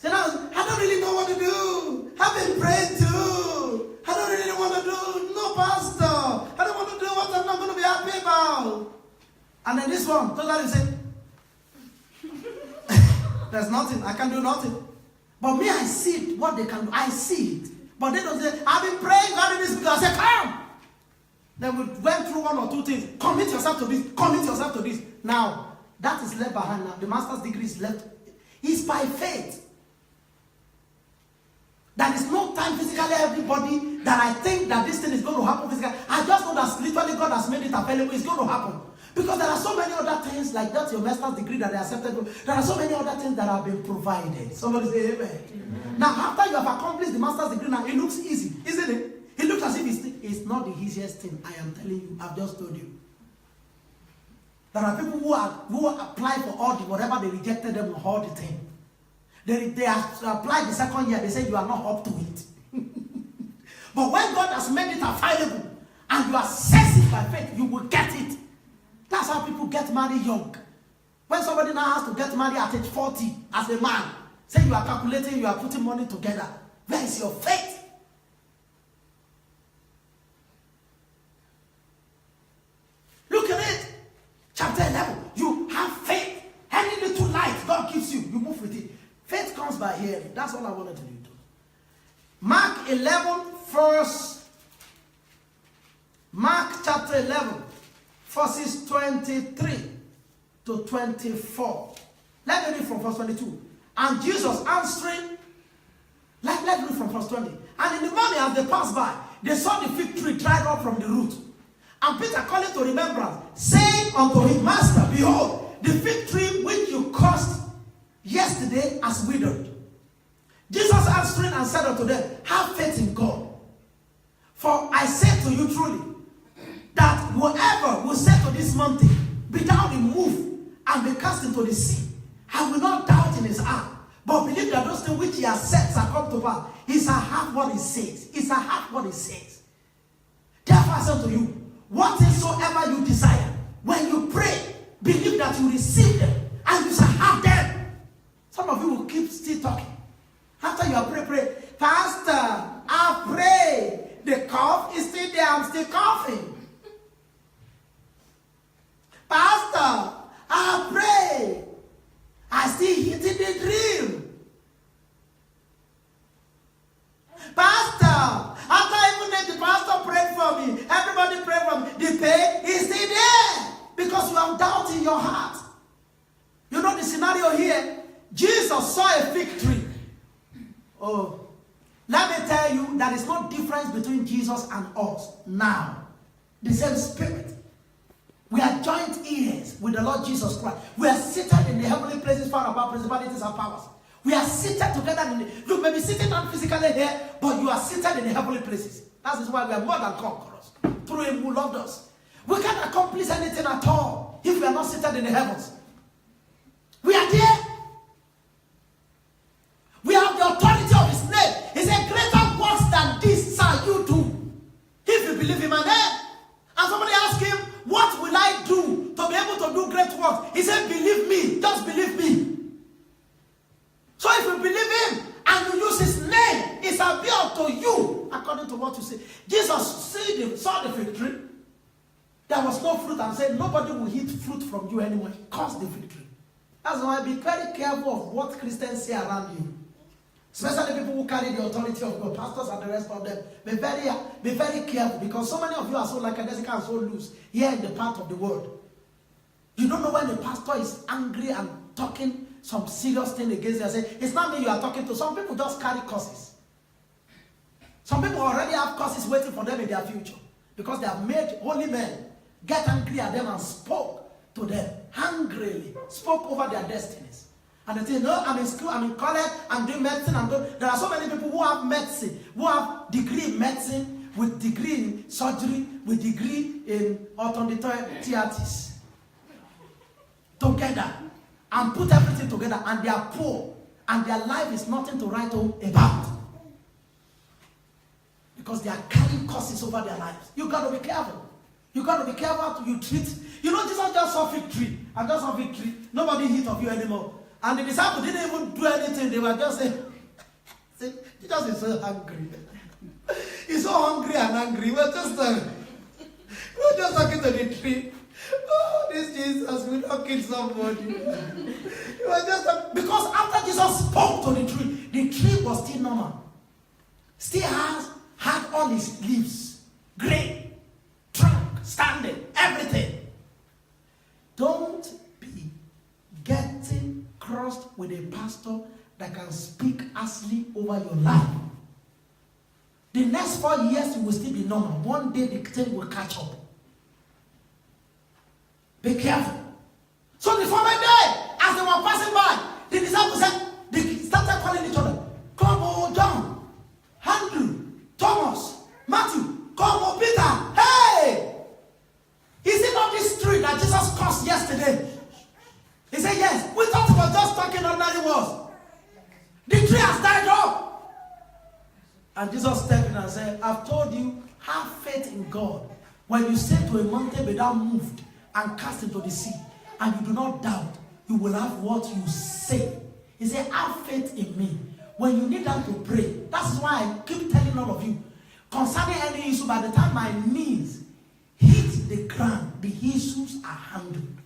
Senap, I don't really know what to do. I've been praying too. I don't really want to do. No, pastor. I don't want to do what I'm not going to be happy about. And then this one, totally say, there's nothing. I can do nothing. But me, I see it, what they can do. I see it. But they don't say, I've been praying, God in this because I say, come. Then we went through 1 or 2 things. Commit yourself to this. Commit yourself to this. Now, that is left behind now. The master's degree is left. It's by faith. There is no time physically everybody that I think that this thing is going to happen physically. I just know that spiritually God has made it available. It's going to happen. Because there are so many other things, like that's your master's degree that they accepted. There are so many other things that have been provided. Somebody say amen. Amen. Now, after you have accomplished the master's degree, now it looks easy, isn't it? It looks as if it's not the easiest thing. I am telling you. I've just told you. There are people who apply for all the whatever they rejected them on all the thing. They have applied the second year. They say you are not up to it. But when God has made it available and you access it by faith, you will get it. That's how people get married young. When somebody now has to get married at age 40 as a man, say you are calculating, you are putting money together. Where is your faith? Look at it. Chapter 11. You have faith. Any little light God gives you, you move with it. Faith comes by hearing. That's all I wanted to do. Mark 11, verse. Mark chapter 11. Verses 23 to 24. Let me read from verse 22. And Jesus answering, let's read from verse 20. And in the morning as they passed by, they saw the fig tree dried up from the root. And Peter calling to remembrance, saying unto him, Master, behold, the fig tree which you cursed yesterday has withered. Jesus answering and said unto them, have faith in God. For I say to you truly, that whoever will say to this mountain, be thou removed and be cast into the sea, and will not doubt in his heart, but believe that those things which he has said shall come to pass. He shall have what he says. He shall have what he says. Therefore I say to you, whatsoever you desire, when you pray, believe that you receive them, and you shall have them. Some of you will keep still talking. After you have pray, Pastor, I pray. The cough is still there, I'm still coughing. Pastor, I pray. I still hitting the dream. Pastor, after even the pastor prayed for me, everybody prayed for me, the pain is still there because you have doubt in your heart. You know the scenario here? Jesus saw a fig tree. Oh, let me tell you, there is no difference between Jesus and us now. The same spirit. We are joint heirs with the Lord Jesus Christ. We are seated in the heavenly places far above principalities and powers. We are seated together in the... You may be sitting down physically here, but you are seated in the heavenly places. That is why we are more than conquerors. Through him who loved us. We can't accomplish anything at all if we are not seated in the heavens. We are there. We have the authority of his name. He said, greater works than this shall you do. If you believe in my name. And somebody asked him, what will I do to be able to do great works? He said, believe me. Just believe me. So if you believe him and you use his name, it shall be unto you according to what you say. Jesus saw the fig tree. There was no fruit and said, nobody will eat fruit from you anymore. He caused the fig tree. That's why be very careful of what Christians say around you. Especially people who carry the authority of God, pastors and the rest of them. Be very careful, because so many of you are so lackadaisical and so loose here in the part of the world. You don't know when the pastor is angry and talking some serious thing against them. Say, it's not me you are talking to. Some people just carry curses. Some people already have curses waiting for them in their future, because they have made holy men get angry at them and spoke to them angrily, spoke over their destinies. And they say, no, I'm in school, I'm in college, I'm doing medicine. There are so many people who have medicine, who have degree in medicine, with degree in surgery, with degree in orthodontics. Together. And put everything together. And they are poor. And their life is nothing to write home about. Because they are carrying curses over their lives. You got to be careful. You got to be careful how you treat. You know, Jesus just saw fig tree. And just saw fig tree. Nobody hit of you anymore. And the disciples didn't even do anything. They were just saying, Jesus is so hungry. He's so hungry and angry. We're just talking to the tree. Oh, this Jesus will not kill somebody. Because after Jesus spoke to the tree was still normal. Still had all his leaves, green, trunk, standing, everything. Don't be getting crossed with a pastor that can speak harshly over your life. The next 4 years you will still be normal. One day the thing will catch up. Be careful. So the following day, as they were passing by, the disciples said, they started calling each other. Come on, John, Andrew, Thomas, Matthew, come on, Peter. Hey! Is it not this tree that Jesus cursed yesterday? He said, yes. We thought we were just talking ordinary words. The tree has died up. And Jesus stepped in and said, I've told you, have faith in God. When you say to a mountain, be thou moved and cast into the sea, and you do not doubt, you will have what you say. He said, have faith in me. When you need them to pray, that's why I keep telling all of you, concerning any issue, by the time my knees hit the ground, the issues are handled.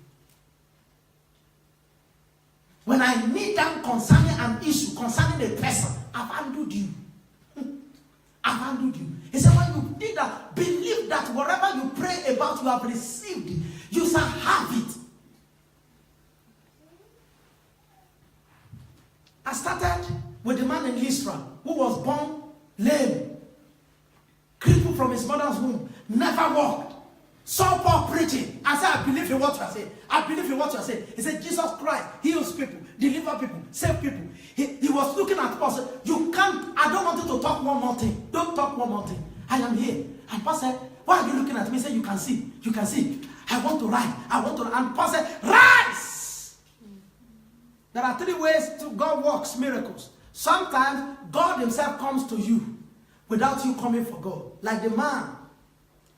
When I need them concerning an issue, concerning a person, I've handled you. I've handled you. He said, when you did that, believe that whatever you pray about, you have received it. You shall have it. I started with the man in Lystra who was born lame, crippled from his mother's womb, never walked. Saw Paul preaching. I said, I believe in what you are saying. I believe in what you are saying. He said, Jesus Christ heals people, deliver people, save people. He was looking at Paul and said, you I don't want you to talk one more thing. Don't talk one more thing. I am here. And Pastor said, why are you looking at me? Say, you can see. You can see. I want to write. I want to. And Pastor said, rise. There are 3 ways to God works miracles. Sometimes God himself comes to you without you coming for God. Like the man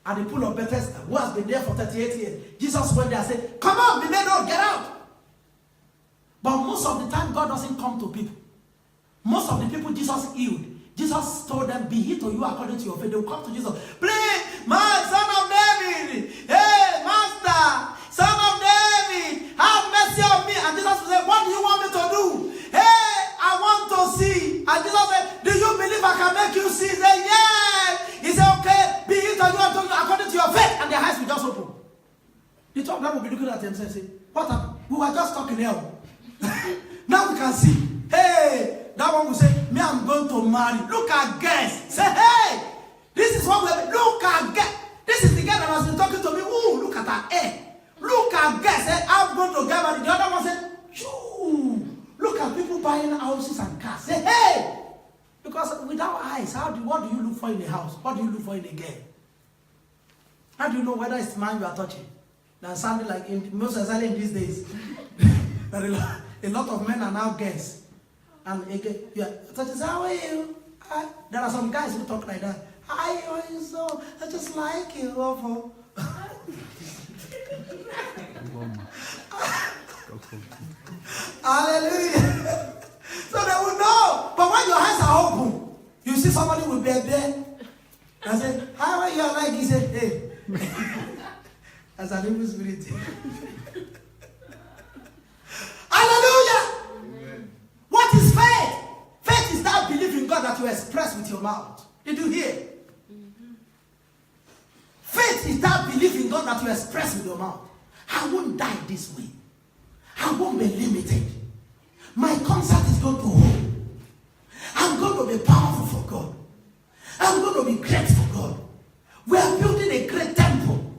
at the pool of Bethesda who has been there for 38 years. Jesus went there and said, come on, be made whole, get out. But most of the time, God doesn't come to people. Most of the people Jesus healed, Jesus told them, be he to you according to your faith. They will come to Jesus. Please, my son of David. Hey, master, son of David, have mercy on me. And Jesus said, what do you want me to do? Hey, I want to see. And Jesus said, do you believe I can make you see? He said, yes. He said, okay, be it to you according to your faith. And their eyes will just open. The top man will be looking at them and say, what happened? We were just talking here. Now we can see. Hey, that one will say, me, I'm going to marry. Look at guys. Say, hey, this is what we're, look at guys. This is the guy that has been talking to me. Ooh, look at her hair. Look at guys. Say, I'm going to get married. The other one said, shoo. Look at people buying houses and cars. Say, hey. Because without eyes, what do you look for in a house? What do you look for in a girl? How do you know whether it's man you are touching? That's something like, most especially in these days, a lot of men are now girls. And again, yeah, touches, how are you? There are some guys who talk like that. Hi, how are you so? I just like you, awful. Hallelujah. So they will know. But when your eyes are open, you see somebody with bare there. I say, how are you? Like he said, hey. As an evil spirit. Hallelujah. Amen. What is faith? Faith is that belief in God that you express with your mouth. Did you hear? Mm-hmm. Faith is that belief in God that you express with your mouth. I won't die this way. I won't be limited. My concert is going to hold. I'm going to be powerful for God. I'm going to be great for God. We are building a great temple.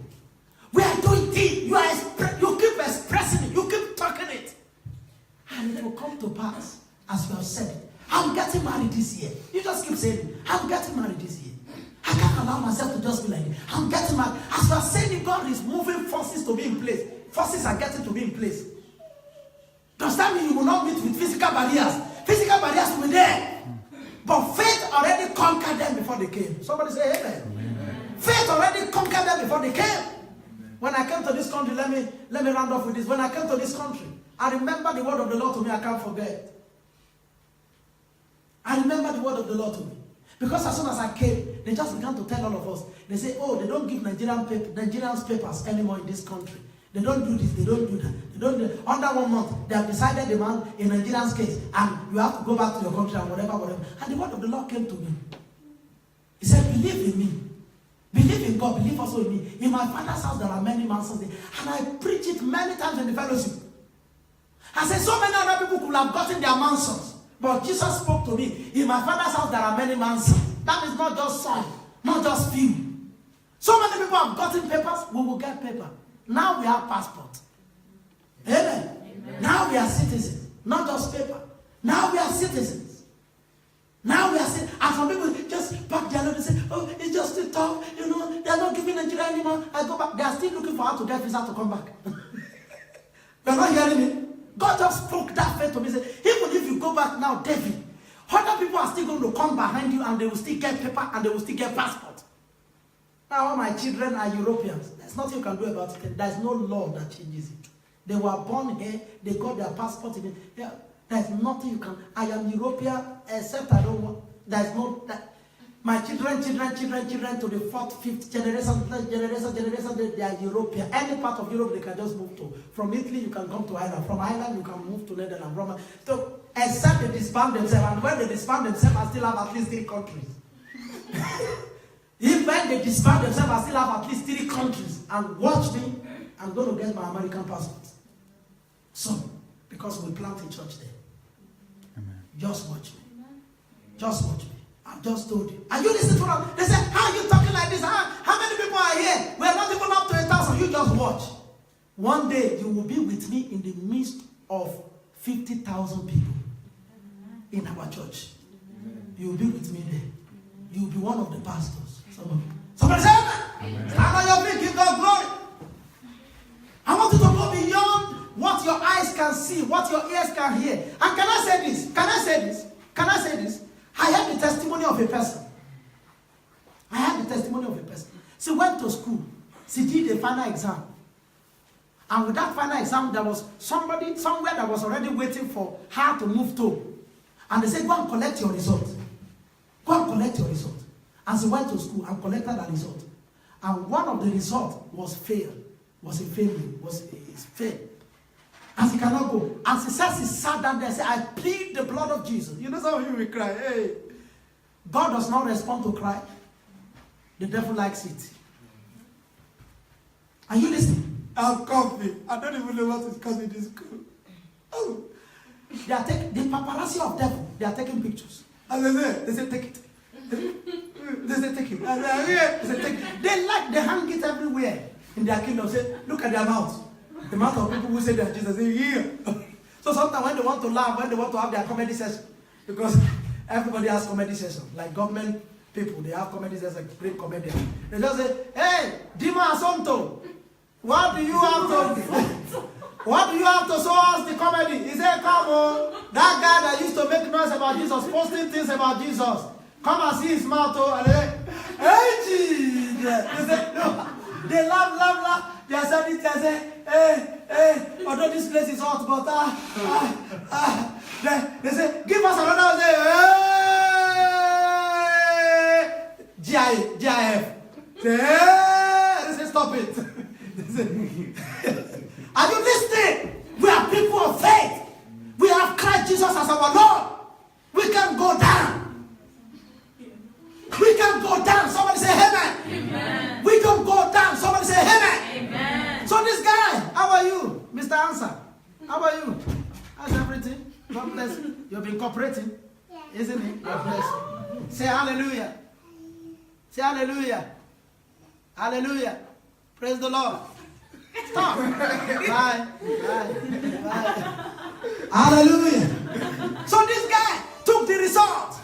We are doing things. You keep expressing it. You keep talking it. And it will come to pass as you have said it. I'm getting married this year. You just keep saying it. I'm getting married this year. I can't allow myself to just be like it. I'm getting married. As you are saying it, God is moving forces to be in place. Forces are getting to be in place. Does that mean you will not meet with physical barriers? Physical barriers will be there. But faith already conquered them before they came. Somebody say amen. Amen. Faith already conquered them before they came. Amen. When I came to this country, let me round off with this. When I came to this country, I remember the word of the Lord to me. I can't forget. I remember the word of the Lord to me. Because as soon as I came, they just began to tell all of us. They say, oh, they don't give Nigerians papers anymore in this country. They don't do this, they don't do that. They don't do that. Under 1 month, they have decided the man in Nigerian's case, and you have to go back to your country and whatever. And the word of the Lord came to me. He said, believe in me. Believe in God, believe also in me. In my Father's house, there are many mansions there. And I preach it many times in the fellowship. I said, so many other people could have gotten their mansions. But Jesus spoke to me. In my Father's house, there are many mansions. That is not just some, not just few. So many people have gotten papers, we will get paper. Now we have passport. Amen. Amen. Now we are citizens, not just paper. Now we are citizens. Now we are citizens. And some people just back there and say, oh, it's just too tough. You know, they are not giving Nigeria anymore. I go back. They are still looking for how to get visa to come back. You are not hearing me? God just spoke that faith to me. Say, even if you go back now, David, other people are still going to come behind you and they will still get paper and they will still get passport. Now all my children are Europeans. There's nothing you can do about it. There's no law that changes it. They were born here. They got their passport. There's nothing you can. I am European, except I don't want. There's no. My children to the 4th, 5th generation, they are European. Any part of Europe they can just move to. From Italy you can come to Ireland. From Ireland you can move to Netherlands. Roma. So except they disband themselves, and when they disband themselves, I still have at least 3 countries. If when they disband themselves, I still have at least 3 countries. And watch me, I'm going to get my American passport. So, because we plant a church there. Amen. Just watch me. Just watch me. I just told you. And you listen to them. They say, how are you talking like this? How many people are here? We are not even up to 1,000. You just watch. One day, you will be with me in the midst of 50,000 people in our church. Amen. you will be with me there. You will be one of the pastors. Somebody say amen. Stand on your feet, give God glory. I want you to go beyond what your eyes can see, what your ears can hear. And can I say this? Can I say this? Can I say this? I have the testimony of a person. I have the testimony of a person. She went to school. She did a final exam. And with that final exam, there was somebody somewhere that was already waiting for her to move to. And they said, go and collect your result. Go and collect your result. And she went to school and collected that result. And one of the results was fail. Was a failure. Was fail. And she cannot go. And she says she sat down there and said, I plead the blood of Jesus. You know, some of you will cry. Hey. God does not respond to cry. The devil likes it. Are you listening? I'm coughing. I don't even know what is causing this school. Oh. They are taking the paparazzi of devil. They are taking pictures. And they say, take it. They say, take it. They say, take it. They hang it everywhere in their kingdom. Say, look at their mouth. The mouth of people who say that Jesus say, yeah. So sometimes when they want to laugh, when they want to have their comedy session, because everybody has comedy session, like government people, they have comedy session, like great comedians. They just say, hey, Dima Asonto, what do you have to show us the comedy? He said, come on, that guy that used to make noise about Jesus, posting things about Jesus, come and see his mouth, and hey, Jesus. They say, no. They laugh. They are saying, hey, although this place is hot, but they say, give us another, say, GIF. Say, they say, stop it. They say, are you listening? We are people of faith. We have Christ Jesus as our Lord. We can go down. We can go down. Somebody say amen. Amen. We can go down. Somebody say amen. Amen. So this guy, how are you, Mr. Answer? How are you? How's everything? God bless you. You've been cooperating, isn't it? God bless you. Say hallelujah. Say hallelujah. Hallelujah. Praise the Lord. Stop. Bye. Hallelujah. So this guy took the result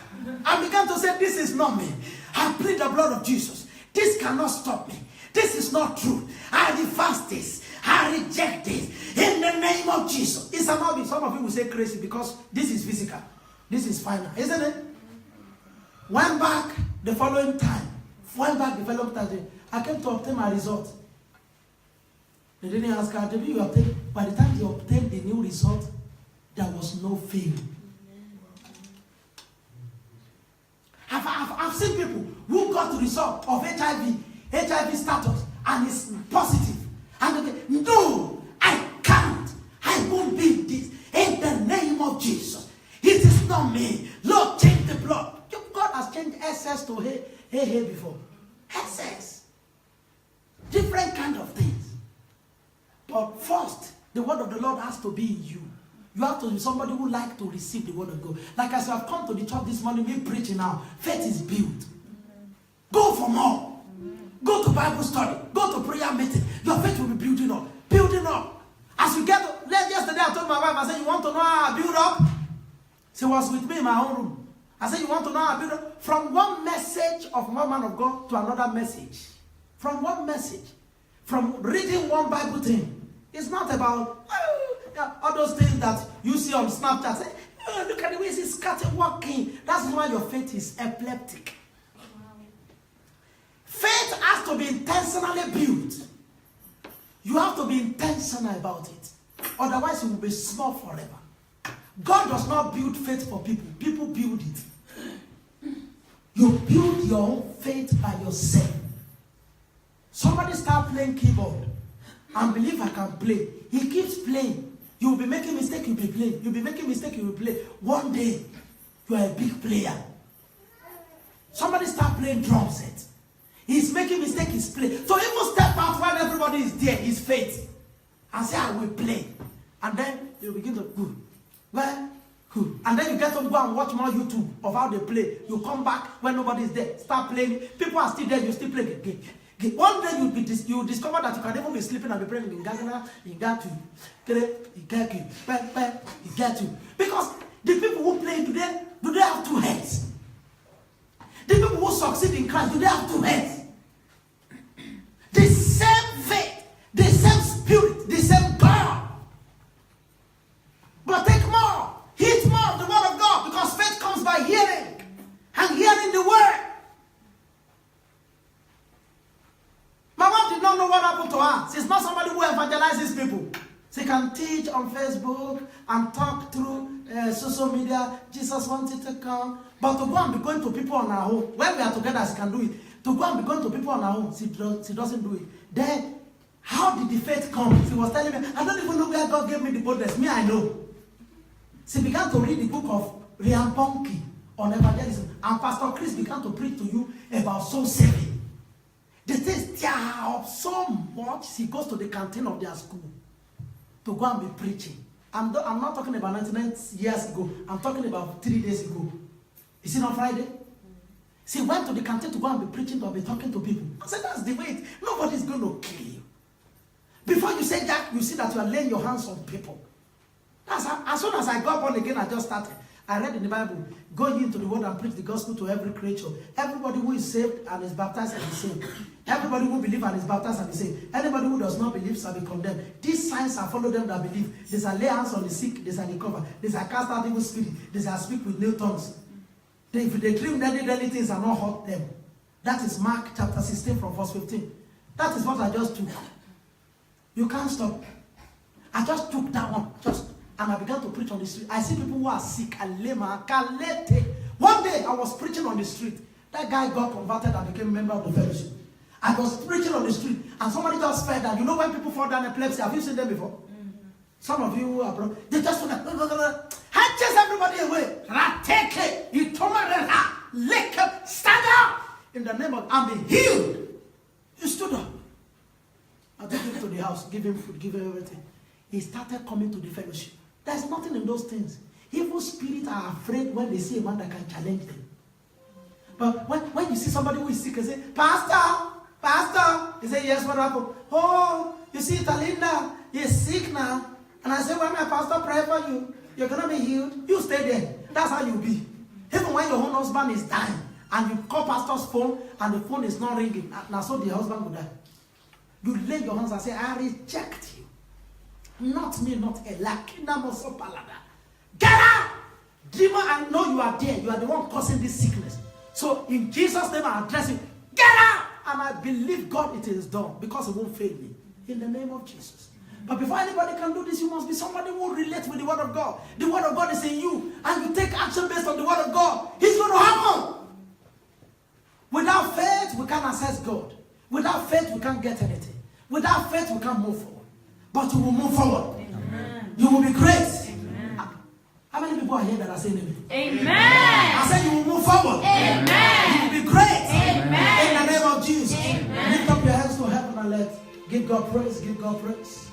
and began to say, this is not me. I plead the blood of Jesus. This cannot stop me. This is not true. I reverse this. I reject this. In the name of Jesus. It's not me. Some of you will say crazy because this is physical. This is final. Isn't it? Went back the following time. I came to obtain my result. They didn't ask her, did you obtain? By the time they obtained the new result, there was no fail. I've seen people who got the result of HIV status, and it's positive. And they say, no, I can't. I won't be this. In the name of Jesus. It is not me. Lord, change the blood. God has changed SS to hey before. SS. Different kind of things. But first, the word of the Lord has to be in you. You have to be somebody who like to receive the word of God. Like as you have come to the church this morning, me preaching now, faith is built. Go for more. Go to Bible study. Go to prayer meeting. Your faith will be building up. Building up. As you get to, yesterday I told my wife, I said, you want to know how I build up? She was with me in my own room. I said, you want to know how I build up? From one message of one man of God to another message. From one message. From reading one Bible thing. It's not about all those things that you see on Snapchat. Say, oh, look at the way she's scattered walking. That's why your faith is epileptic. Faith has to be intentionally built. You have to be intentional about it. Otherwise, it will be small forever. God does not build faith for people. People build it. You build your own faith by yourself. Somebody start playing keyboard and believe I can play. He keeps playing. You will be making mistake, you'll be playing. You'll be making mistake, you will play. One day, you are a big player. Somebody start playing drum set. He's making mistake, he's playing. So he will step out when everybody is there, his faith. And say, I will play. And then you begin to go. Well, and then you get to go and watch more YouTube of how they play. You come back when nobody is there. Start playing. People are still there, you still play the game. One day you'll discover that you can even be sleeping and be praying in Ghana, in Gatu, in Gatu. Because the people who play today, do they have two heads? Christ, do they have two heads? The same faith, the same spirit, the same God. But take more, hit more of the word of God, because faith comes by hearing, and hearing the word. My mom did not know what happened to her. She's not somebody who evangelizes people. She can teach on Facebook and talk through social media. Jesus wanted to come. But to go and be going to people on her own, when we are together, she can do it. To go and be going to people on her own, she doesn't do it. Then, how did the faith come? She was telling me, I don't even know where God gave me the boldness. Me, I know. She began to read the book of Ryan Bonke on evangelism. And Pastor Chris began to preach to you about soul saving. They say, yeah, so much. She goes to the canteen of their school to go and be preaching. I'm not talking about 99 years ago. I'm talking about 3 days ago. Is it on Friday? She went to the canteen to go and be preaching, to be talking to people. I said, that's the way. Nobody's going to kill you. Before you say that, you see that you are laying your hands on people. That's how, as soon as I got born again, I just started. I read in the Bible, go ye into the world and preach the gospel to every creature. Everybody who is saved and is baptized and is saved. Everybody who believes and is baptized and is saved. Anybody who does not believe shall be condemned. These signs shall follow them that believe. They shall lay hands on the sick, they shall recover. They shall cast out evil spirit. They shall speak with new tongues. If they dream deadly things and not hurt them. That is Mark chapter 16 from verse 15. That is what I just took. You can't stop. I just took that one. And I began to preach on the street. I see people who are sick. One day I was preaching on the street. That guy got converted and became a member of the fellowship. I was preaching on the street and somebody just fell down. You know when people fall down epilepsy? Have you seen them before? Some of you are broke. They just want to chase everybody away. Stand up in the name of and be healed. He stood up. I took him to the house, give him food, give him everything. He started coming to the fellowship. There's nothing in those things. Evil spirits are afraid when they see a man that can challenge them. But when you see somebody who is sick and say, Pastor, he say, yes, what happened? Oh, you see Talinda, he's sick now. And I say, well, my pastor pray for you. You're going to be healed. You stay there. That's how you be. Even when your own husband is dying and you call pastor's phone and the phone is not ringing, now so the husband will die. You lay your hands and say, I reject you. Not me, not Ella. Get out! Demon, I know you are there. You are the one causing this sickness. So in Jesus' name, I address you. Get out! And I believe God it is done because it won't fail me. In the name of Jesus. But before anybody can do this, you must be somebody who relates with the word of God. The word of God is in you. And you take action based on the word of God. It's going to happen. Without faith, we can't access God. Without faith, we can't get anything. Without faith, we can't move forward. But you will move forward. Amen. You will be great. Amen. How many people are here that are saying amen? Amen. I said you will move forward. Amen. You will be great. Amen. In the name of Jesus. Amen. Lift up your hands to heaven and let's give God praise. Give God praise.